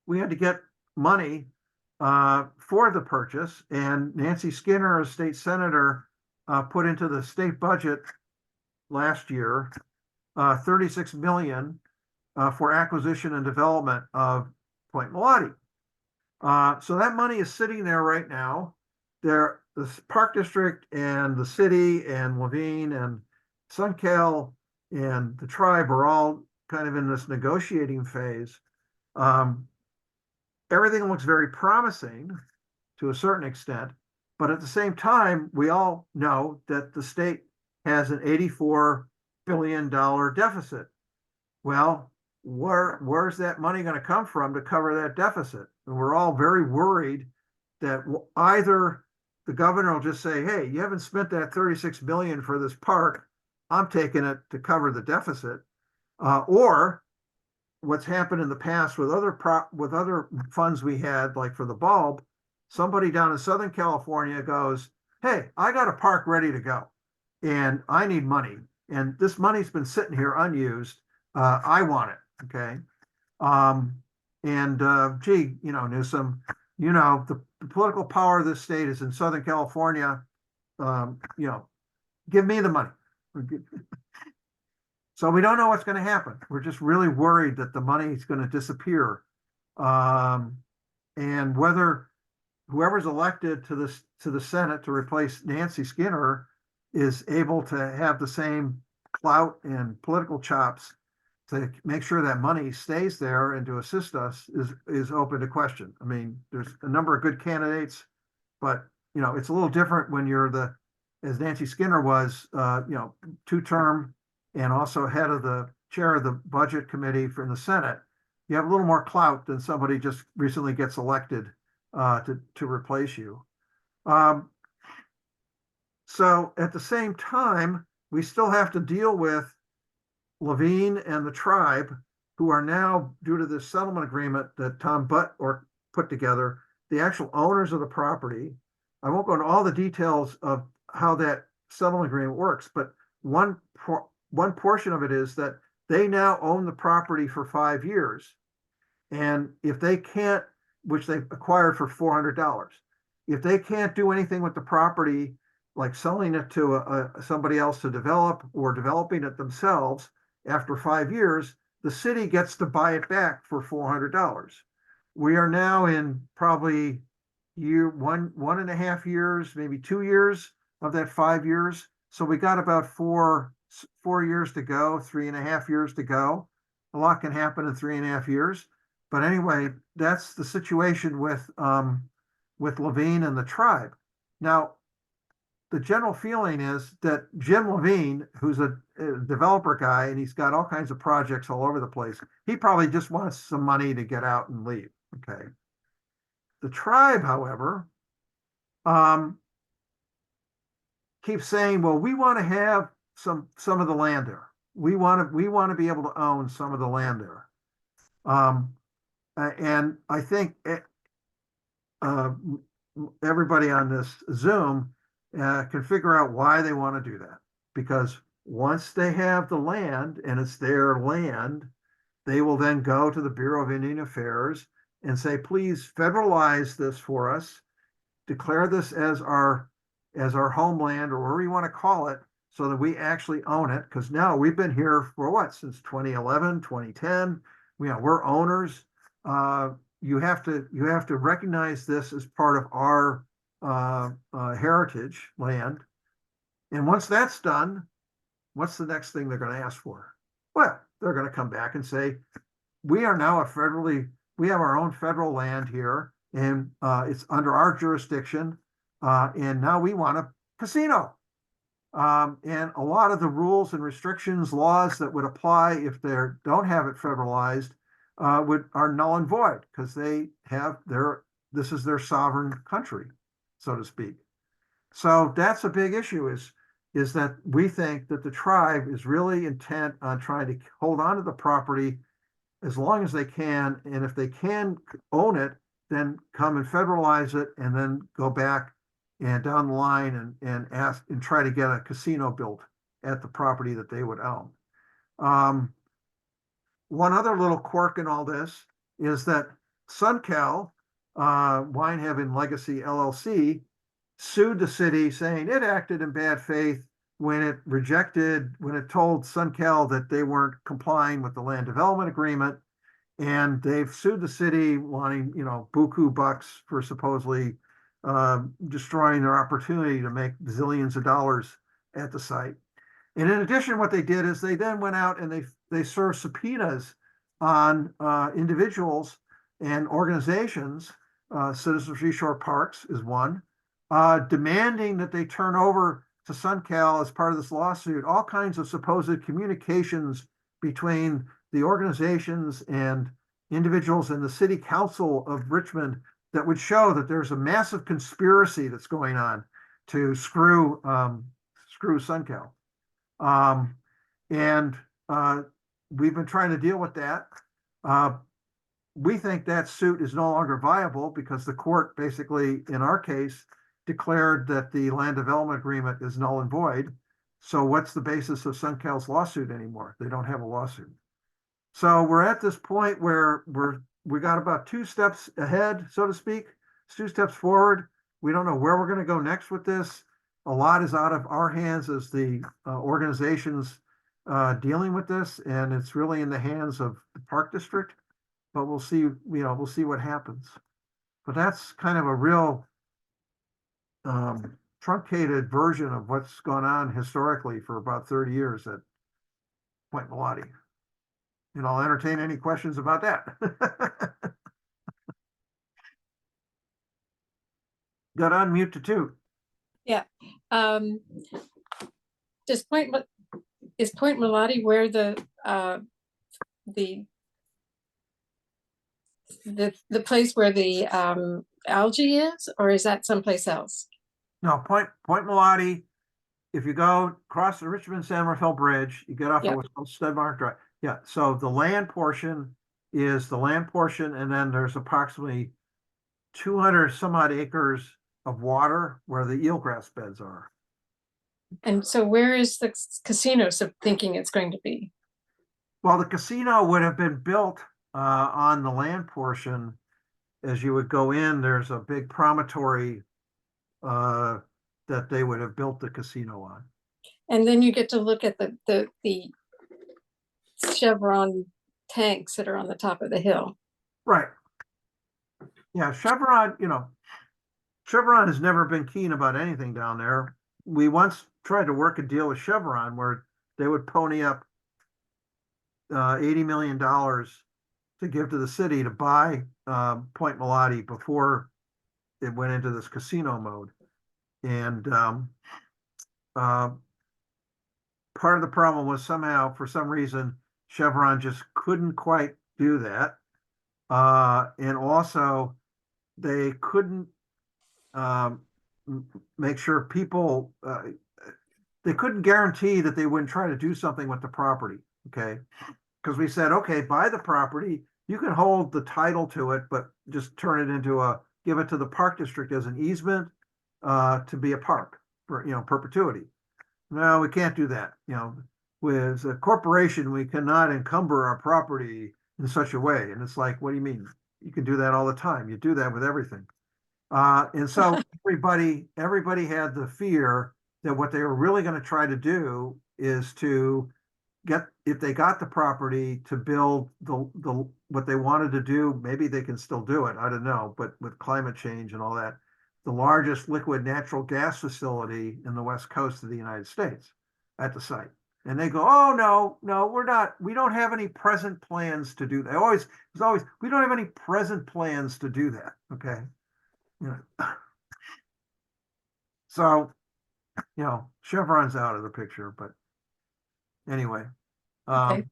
we had to get money for the purchase, and Nancy Skinner, a state senator, put into the state budget last year $36 million for acquisition and development of Point Molate. So that money is sitting there right now. The Park District and the city and Levine and SunCal and the tribe are all kind of in this negotiating phase. Everything looks very promising to a certain extent, but at the same time, we all know that the state has an $84 billion deficit. Well, where's that money going to come from to cover that deficit? And we're all very worried that either the governor will just say, hey, you haven't spent that $36 million for this park, I'm taking it to cover the deficit. Or what's happened in the past with other funds we had, like for the bulb, somebody down in Southern California goes, hey, I got a park ready to go and I need money. And this money's been sitting here unused. I want it. Okay. Gee, Newsom, the political power of this state is in Southern California. Give me the money. So we don't know what's going to happen. We're just really worried that the money is going to disappear. And whether whoever's elected to the Senate to replace Nancy Skinner is able to have the same clout and political chops to make sure that money stays there and to assist us is open to question. I mean, there's a number of good candidates, but it's a little different when you're as Nancy Skinner was, 2-term and also head of the chair of the budget committee from the Senate, you have a little more clout than somebody just recently gets elected to replace you. So at the same time, we still have to deal with Levine and the tribe, who are now, due to this settlement agreement that Tom Butt put together, the actual owners of the property. I won't go into all the details of how that settlement agreement works, but one portion of it is that they now own the property for 5 years. And if they can't, which they acquired for $400, if they can't do anything with the property, like selling it to somebody else to develop or developing it themselves, after 5 years, the city gets to buy it back for $400. We are now in probably one and a half years, maybe 2 years of that 5 years. So we got about four years to go, 3.5 years to go. A lot can happen in 3.5 years. But anyway, that's the situation with Levine and the tribe. Now, the general feeling is that Jim Levine, who's a developer guy, and he's got all kinds of projects all over the place, he probably just wants some money to get out and leave. Okay. The tribe, however, keeps saying, well, we want to have some of the land there. We want to be able to own some of the land there. And I think everybody on this Zoom can figure out why they want to do that. Because once they have the land and it's their land, they will then go to the Bureau of Indian Affairs and say, please federalize this for us, declare this as our homeland, or whatever you want to call it, so that we actually own it. Because now we've been here for what, since 2011, 2010. We're owners. You have to recognize this as part of our heritage land. And once that's done, what's the next thing they're going to ask for? Well, they're going to come back and say, we are now we have our own federal land here, and it's under our jurisdiction. And now we want a casino. And a lot of the rules and restrictions, laws that would apply if they don't have it federalized are null and void, because this is their sovereign country, so to speak. So that's a big issue, is that we think that the tribe is really intent on trying to hold on to the property as long as they can. And if they can own it, then come and federalize it, and then go back and down the line and ask and try to get a casino built at the property that they would own. One other little quirk in all this is that SunCal, Winehaven Legacy LLC, sued the city, saying it acted in bad faith when it told SunCal that they weren't complying with the land development agreement. And they've sued the city, wanting, buku bucks for supposedly destroying their opportunity to make zillions of dollars at the site. And in addition, what they did is they then went out and they served subpoenas on individuals and organizations. Citizens for Seashore Parks is one, demanding that they turn over to SunCal, as part of this lawsuit, all kinds of supposed communications between the organizations and individuals in the city council of Richmond that would show that there's a massive conspiracy that's going on to screw SunCal. And we've been trying to deal with that. We think that suit is no longer viable because the court basically, in our case, declared that the land development agreement is null and void. So what's the basis of SunCal's lawsuit anymore? They don't have a lawsuit. So we're at this point where we got about 2 steps ahead, so to speak, 2 steps forward. We don't know where we're going to go next with this. A lot is out of our hands as the organizations dealing with this, and it's really in the hands of the Park District. But we'll see. We'll see what happens. But that's kind of a real truncated version of what's gone on historically for about 30 years at Point Molate. And I'll entertain any questions about that. Got on mute to two. Yeah. Does Point is Point Molate where the place where the algae is, or is that someplace else? No, Point Molate, if you go across the Richmond San Rafael Bridge, you get off of Yep. what's called Stedmark Drive. Yeah, so the land portion is the land portion, and then there's approximately 200 some odd acres of water where the eelgrass beds are. And so where is the casino thinking it's going to be? Well, the casino would have been built on the land portion. As you would go in, there's a big promontory that they would have built the casino on. And then you get to look at the Chevron tanks that are on the top of the hill. Right. Yeah, Chevron, Chevron has never been keen about anything down there. We once tried to work a deal with Chevron where they would pony up $80 million to give to the city to buy Point Molate before it went into this casino mode. And part of the problem was somehow, for some reason, Chevron just couldn't quite do that. And also, they couldn't make sure people, they couldn't guarantee that they wouldn't try to do something with the property, okay? Because we said, okay, buy the property, you can hold the title to it, but just turn it into give it to the park district as an easement to be a park for, perpetuity. No, we can't do that. With a corporation, we cannot encumber our property in such a way. And it's like, what do you mean? You can do that all the time. You do that with everything. And so everybody had the fear that what they were really going to try to do is to get, if they got the property, to build the what they wanted to do. Maybe they can still do it, I don't know, but with climate change and all that, the largest liquid natural gas facility in the west coast of the United States at the site. And they go, oh, no, we don't have any present plans to do that. It's always, we don't have any present plans to do that. Okay. So, Chevron's out of the picture, but anyway. Okay.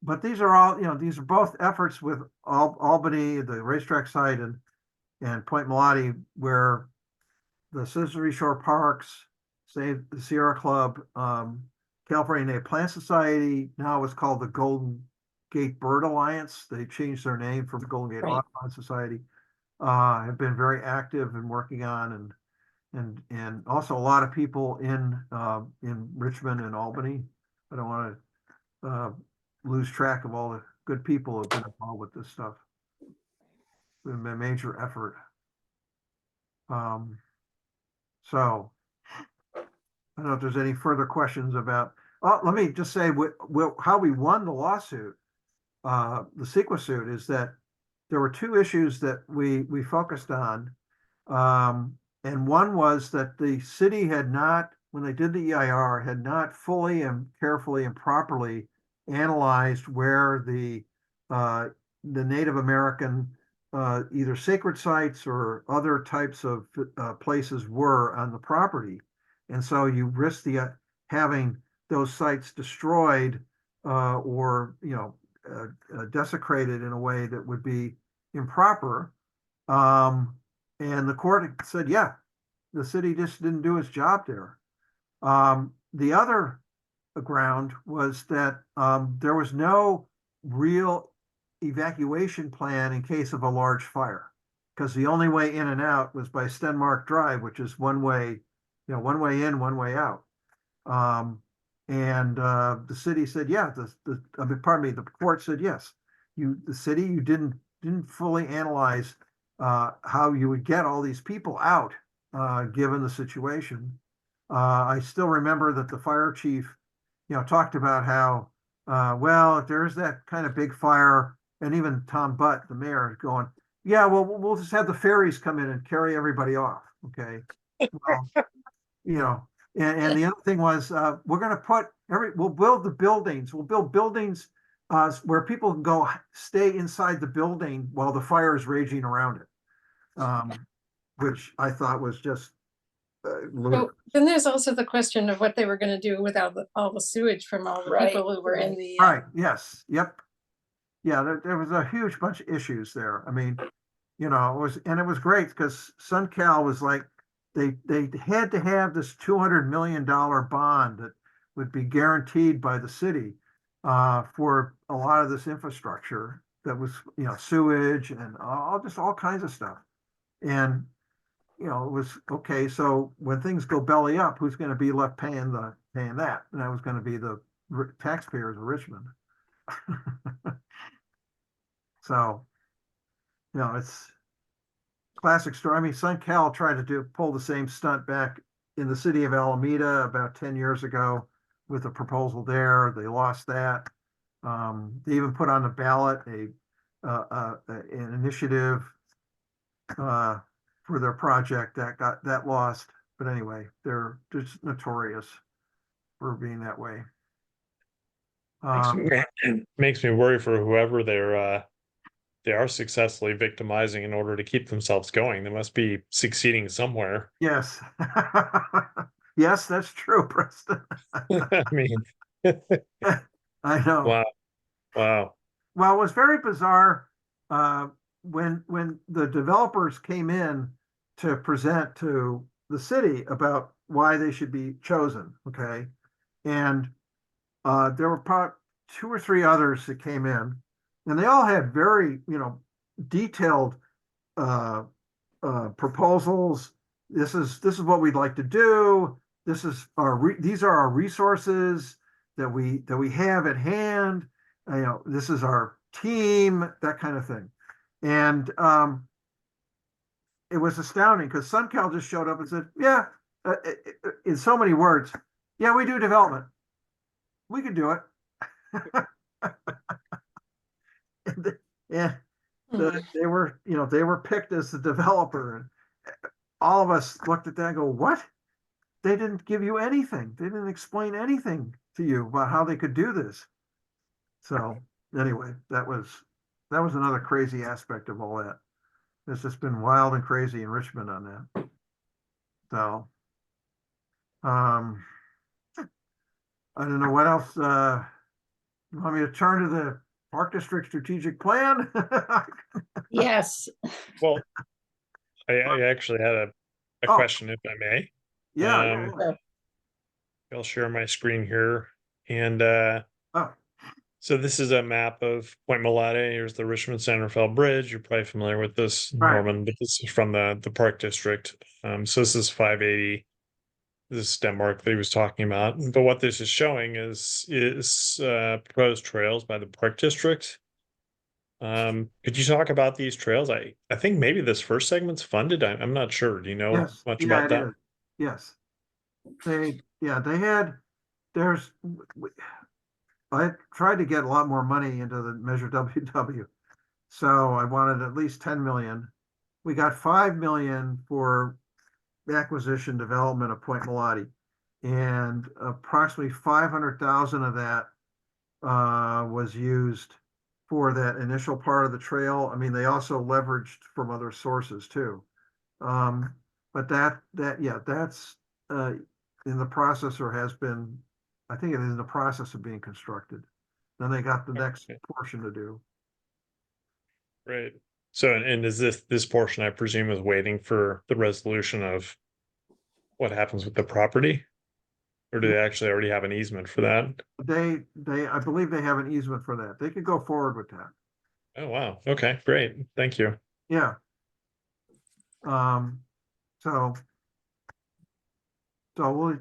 But these are all, these are both efforts with Albany, the racetrack site, and Point Molate, where the Scissor Shore Parks, Save the Sierra Club, California Native Plant Society, now it's called the Golden Gate Bird Alliance. They changed their name from Golden Gate Audubon Society. Have been very active in working on, and also a lot of people in Richmond and Albany. I don't want to lose track of all the good people who have been involved with this stuff. It's been a major effort. So I don't know if there's any further questions about. Oh, let me just say how we won the lawsuit, the CEQA suit, is that there were two issues that we focused on. And one was that the city had not, when they did the EIR, had not fully and carefully and properly analyzed where the Native American either sacred sites or other types of places were on the property. And so you risk having those sites destroyed or desecrated in a way that would be improper. And the court said, yeah, the city just didn't do its job there. The other ground was that there was no real evacuation plan in case of a large fire, because the only way in and out was by Stenmark Drive, which is one way in, one way out. And the city said, yeah, the court said, yes, the city, you didn't fully analyze how you would get all these people out, given the situation. I still remember that the fire chief, talked about how, well, if there's that kind of big fire, and even Tom Butt, the mayor, going, yeah, well, we'll just have the ferries come in and carry everybody off. Okay. Well, and the other thing was, we're going to we'll build the buildings. We'll build buildings where people can go stay inside the building while the fire is raging around it. Which I thought was just So ludicrous. then there's also the question of what they were gonna do without all the sewage from all the Right, people who were in the. Right, yes, yep. Yeah, there was a huge bunch of issues there. I mean, it was great because SunCal was like, they had to have this $200 million bond that would be guaranteed by the city for a lot of this infrastructure that was, sewage and all kinds of stuff. And, it was, okay, so when things go belly up, who's going to be left paying that? And that was going to be the taxpayers of Richmond. So, it's classic story. I mean, SunCal tried to pull the same stunt back in the city of Alameda about 10 years ago with a proposal there. They lost that. They even put on the ballot an initiative for their project that lost. But anyway, they're just notorious for being that way. Makes me worry for whoever they are successfully victimizing in order to keep themselves going. They must be succeeding somewhere. Yes. Yes, that's true, Preston. I mean, I know. wow, wow. Well, it was very bizarre when the developers came in to present to the city about why they should be chosen. Okay, and there were probably 2 or 3 others that came in, and they all had very detailed proposals. This is what we'd like to do. These are our resources that we have at hand. This is our team, that kind of thing. And it was astounding because SunCal just showed up and said, yeah, in so many words, yeah, we do development. We could do it. And they were picked as the developer. And all of us looked at that and go, what? They didn't give you anything. They didn't explain anything to you about how they could do this. So anyway, that was another crazy aspect of all that. It's just been wild and crazy in Richmond on that. So I don't know what else you want me to turn to the Park District strategic plan? yes. Well, I actually had a Oh. question, if I may. Yeah. I'll share my screen here. And Oh, so this is a map of Point Molate. Here's the Richmond Centerville Bridge. You're probably familiar with this, Right. Norman, but this is from the Park District. So this is 580. This is Denmark that he was talking about. But what this is showing is proposed trails by the Park District. Could you talk about these trails? I think maybe this first segment's funded. I'm not sure. Do you know yes. much Yeah, about it that? is. Yes. They had, I tried to get a lot more money into the Measure WW. So I wanted at least 10 million. We got 5 million for acquisition development of Point Molate. And approximately 500,000 of that was used for that initial part of the trail. I mean, they also leveraged from other sources too. But that's in the process, or has been, I think it is in the process of being constructed. Then they got the next Okay. portion to do. Right. So, and is this portion, I presume, is waiting for the resolution of what happens with the property? Or do they actually already have an easement for that? I believe they have an easement for that. They could go forward with that. Oh, wow. Okay, great. Thank you. Yeah. So we'll,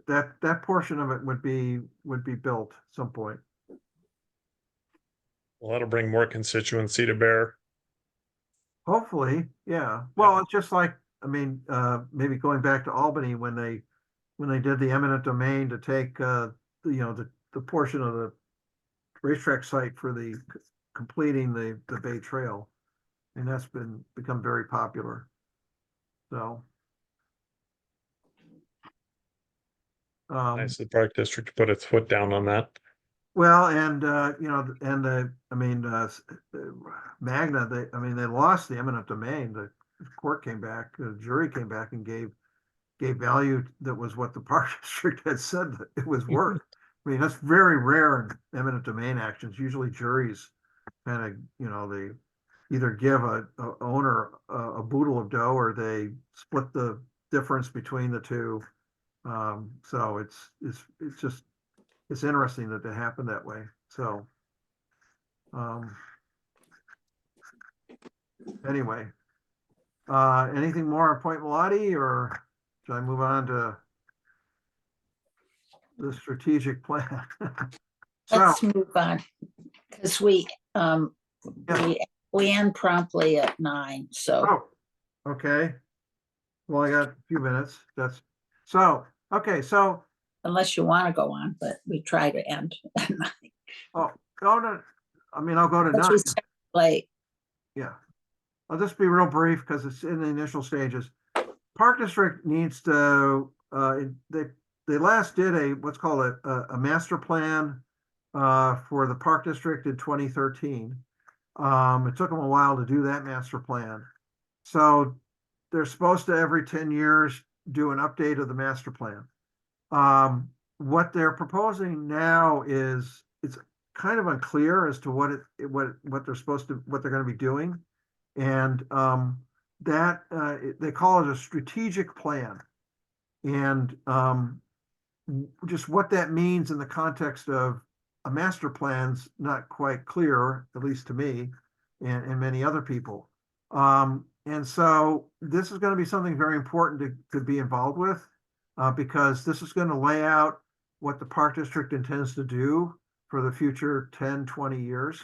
that portion of it would be built at some point. Well, that'll bring more constituency to bear. Hopefully, yeah. Well, it's just like, I mean, maybe going back to Albany when they did the eminent domain to take the portion of the racetrack site for the completing the Bay Trail. And that's become very popular. So Nice, the Park District put its foot down on that. well, and Magna, they lost the eminent domain. The court came back, the jury came back and gave gave value that was what the park district had said that it was worth. I mean, that's very rare in eminent domain actions. Usually juries kind of, they either give a owner a boodle of dough or they split the difference between the two. So it's interesting that it happened that way. So, anyway, anything more on Point Molate, or should I move on to the strategic plan? So, Let's move on, because Yeah. we end promptly at 9, so. oh, okay. Well, I got a few minutes. Okay, so, Unless you want to go on, but we try to end. I'll go to 9. Which is late. Yeah. I'll just be real brief because it's in the initial stages. Park District needs to, they last did what's called a master plan for the Park District in 2013. It took them a while to do that master plan. So they're supposed to every 10 years do an update of the master plan. What they're proposing now is it's kind of unclear as to what they're going to be doing. And that they call it a strategic plan. And just what that means in the context of a master plan's not quite clear, at least to me and many other people. And so this is going to be something very important to be involved with, because this is going to lay out what the Park District intends to do for the future 10, 20 years.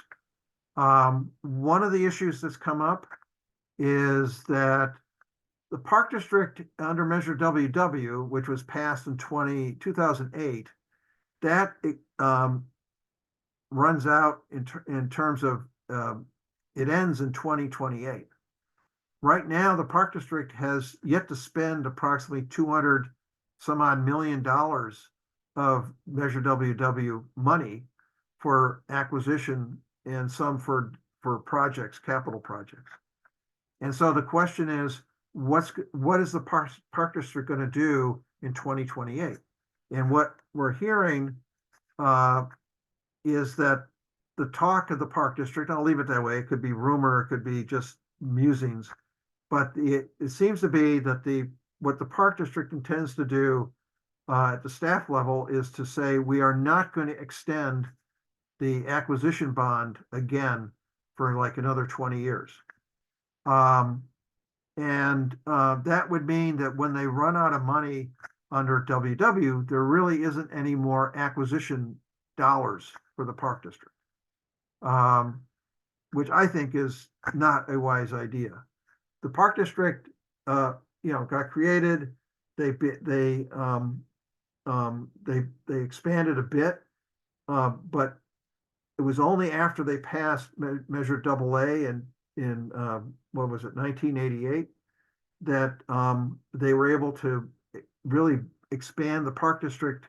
One of the issues that's come up is that the Park District under Measure WW, which was passed in 2008, that runs out in terms of it ends in 2028. Right now, the Park District has yet to spend approximately $200 some odd million of Measure WW money for acquisition and some for projects, capital projects. And so the question is, what is the Park District going to do in 2028? And what we're hearing is that the talk of the Park District, I'll leave it that way, it could be rumor, it could be just musings, but it seems to be that what the Park District intends to do at the staff level is to say, we are not going to extend the acquisition bond again for like another 20 years. That would mean that when they run out of money under WW, there really isn't any more acquisition dollars for the Park District, which I think is not a wise idea. The Park District, got created. They expanded a bit, but it was only after they passed Measure AA in what was it, 1988, that they were able to really expand the Park District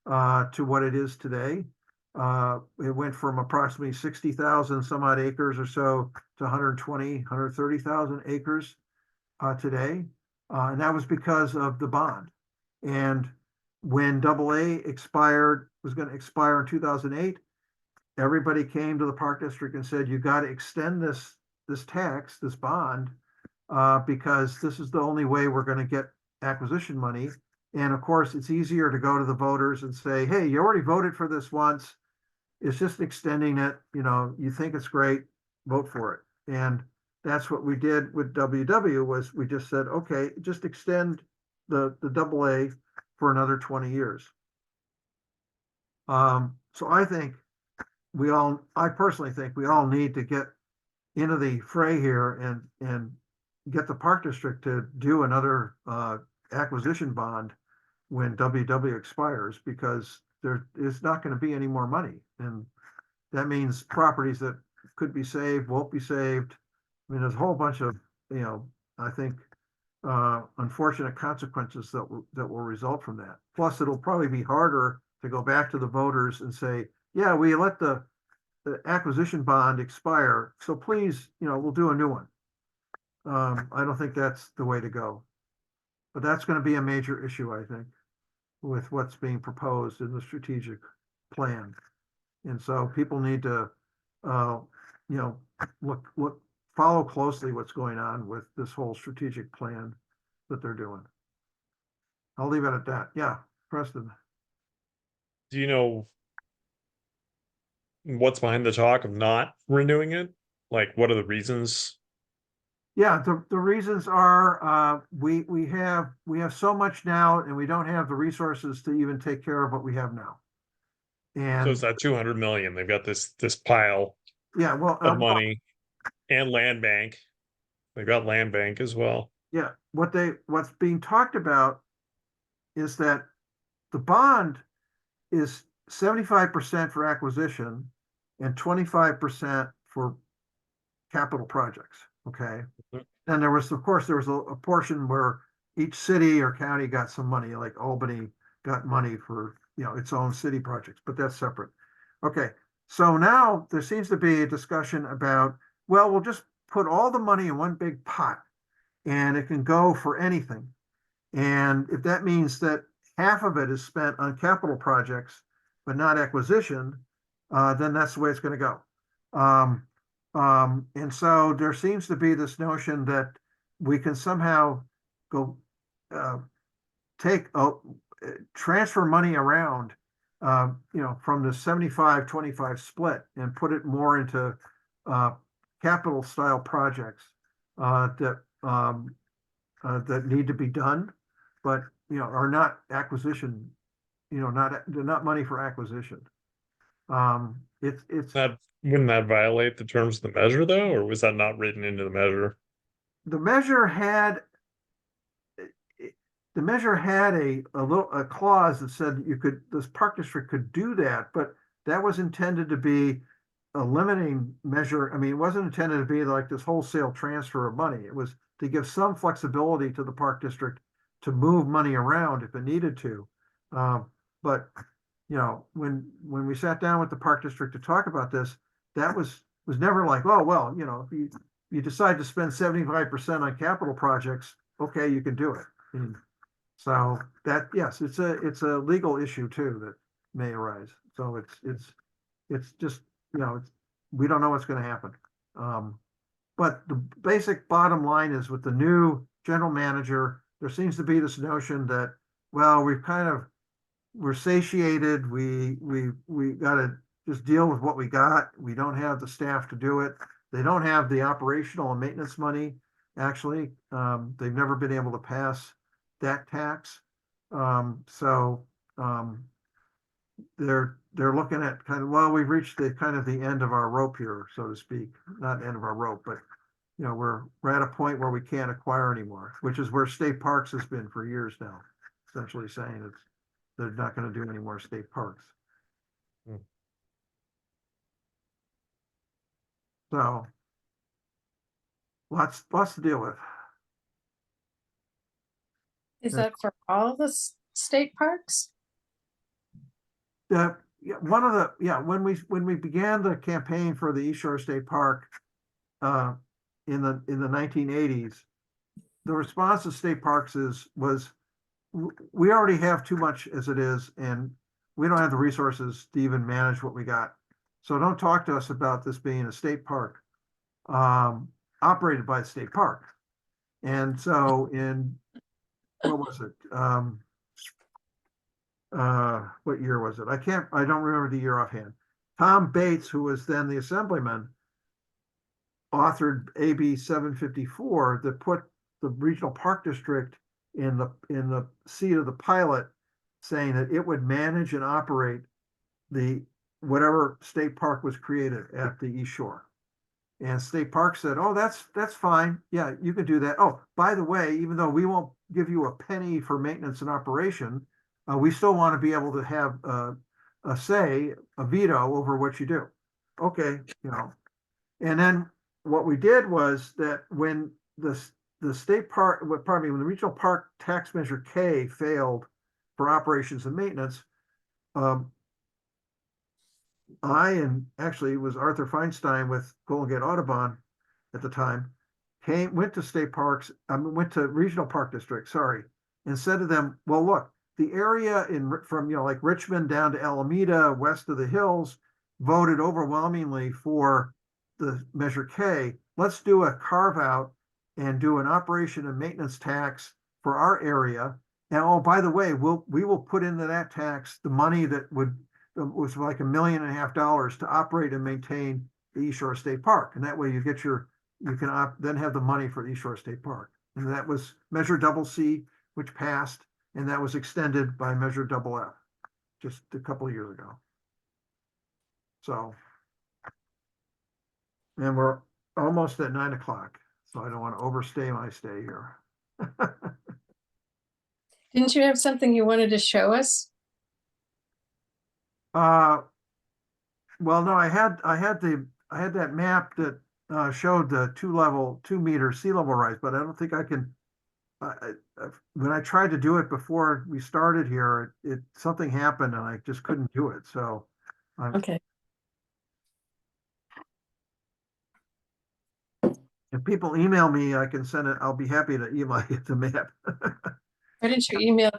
to what it is today. It went from approximately 60,000 some odd acres or so to 130,000 acres today. And that was because of the bond. And when AA was going to expire in 2008, everybody came to the Park District and said, you got to extend this tax, this bond, because this is the only way we're going to get acquisition money. And of course, it's easier to go to the voters and say, hey, you already voted for this once. It's just extending it. You think it's great, vote for it. And that's what we did with WW was we just said, okay, just extend the AA for another 20 years. So I personally think we all need to get into the fray here and get the Park District to do another acquisition bond when WW expires, because there is not going to be any more money. And that means properties that could be saved won't be saved. I mean, there's a whole bunch of, I think, unfortunate consequences that will result from that. Plus, it'll probably be harder to go back to the voters and say, yeah, we let the acquisition bond expire, so please, we'll do a new one. I don't think that's the way to go. But that's gonna be a major issue, I think, with what's being proposed in the strategic plan. And so people need to, you know, follow closely what's going on with this whole strategic plan that they're doing. I'll leave it at that. Yeah, Preston. Do you know what's behind the talk of not renewing it? Like, what are the reasons? Yeah, the reasons are, we have so much now and we don't have the resources to even take care of what we have now. So And it's that 200 million. They've got this pile yeah, well, of money and land bank. They've got land bank as well. yeah, what's being talked about is that the bond is 75% for acquisition and 25% for capital projects, okay? Mhm. And there was, of course, there was a portion where each city or county got some money, like Albany got money for, you know, its own city projects, but that's separate. Okay, so now there seems to be a discussion about, well, we'll just put all the money in one big pot and it can go for anything. And if that means that half of it is spent on capital projects, but not acquisition, then that's the way it's going to go. And so there seems to be this notion that we can somehow go transfer money around, you know, from the 75-25 split and put it more into capital style projects that need to be done, but you know, are not acquisition, you know, they're not money for acquisition. It's That wouldn't that violate the terms of the measure though, or was that not written into the measure? the measure had a clause that said this park district could do that, but that was intended to be a limiting measure. I mean, it wasn't intended to be like this wholesale transfer of money. It was to give some flexibility to the park district to move money around if it needed to. But you know, when we sat down with the park district to talk about this, that was never like, oh, well, you know, if you decide to spend 75% on capital projects, okay, you can do it. And so that, yes, it's a legal issue too that may arise. So it's just, you know, we don't know what's going to happen. But the basic bottom line is with the new general manager, there seems to be this notion that, well, we're satiated. We got to just deal with what we got. We don't have the staff to do it. They don't have the operational and maintenance money. Actually, they've never been able to pass that tax. So they're looking at kind of, well, we've reached the kind of the end of our rope here, so to speak. Not end of our rope, but you know, we're at a point where we can't acquire anymore, which is where state parks has been for years now, essentially saying they're not going to do any more state parks. Hmm. So lots to deal with. Is Yeah. that for all the state parks? Yeah, when we began the campaign for the East Shore State Park in the 1980s, the response to state parks was we already have too much as it is, and we don't have the resources to even manage what we got. So don't talk to us about this being a state park operated by the state park. And so what was it? What year was it? I don't remember the year offhand. Tom Bates, who was then the assemblyman, authored AB 754 that put the regional park district in the seat of the pilot, saying that it would manage and operate the whatever state park was created at the East Shore. And state park said, oh, that's fine. Yeah, you can do that. Oh, by the way, even though we won't give you a penny for maintenance and operation, we still want to be able to have a say, a veto over what you do. Okay, you know. And then what we did was that when the state park, when the regional park tax measure K failed for operations and maintenance, and actually it was Arthur Feinstein with Golden Gate Audubon at the time, went to state parks, went to regional park districts, sorry, and said to them, well, look, the area from, like Richmond down to Alameda, west of the hills, voted overwhelmingly for the Measure K. Let's do a carve out and do an operation and maintenance tax for our area. And oh, by the way, we will put into that tax the money that was like $1.5 million to operate and maintain the East Shore State Park. And that way you can then have the money for the East Shore State Park. And that was Measure Double C, which passed, and that was extended by Measure Double F just a couple of years ago. So, and we're almost at 9 o'clock, so I don't want to overstay my stay here. Didn't you have something you wanted to show us? Well, no, I had that map that showed the 2 meter sea level rise, but I don't think I can. When I tried to do it before we started here, something happened and I just couldn't do it. So, Okay. if people email me, I can send it. I'll be happy to email you the map. Why didn't you email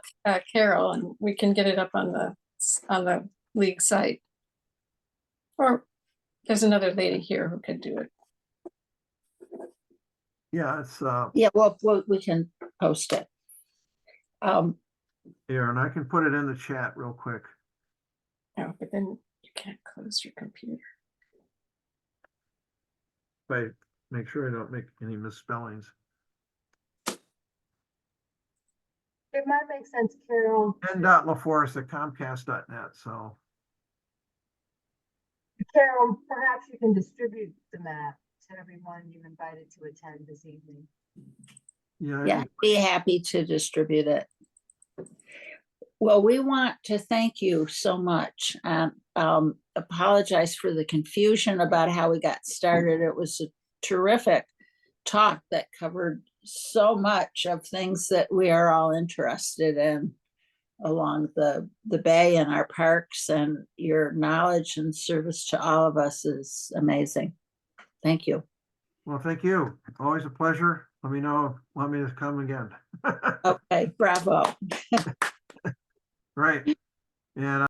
Carol and we can get it up on the league site? Or there's another lady here who could do it. Yeah, it's Yeah, well, we can post it. here, and I can put it in the chat real quick. No, but then you can't close your computer. But make sure I don't make any misspellings. It might make sense, Carol. N.LaForce at Comcast.net. So Carol, perhaps you can distribute the map to everyone you've invited to attend this evening. Yeah, I'd be happy to distribute it. Well, we want to thank you so much and apologize for the confusion about how we got started. It was a terrific talk that covered so much of things that we are all interested in along the bay and our parks, and your knowledge and service to all of us is amazing. Thank you. Well, thank you. Always a pleasure. Let me know. Want me to come again? Okay, bravo. Right. And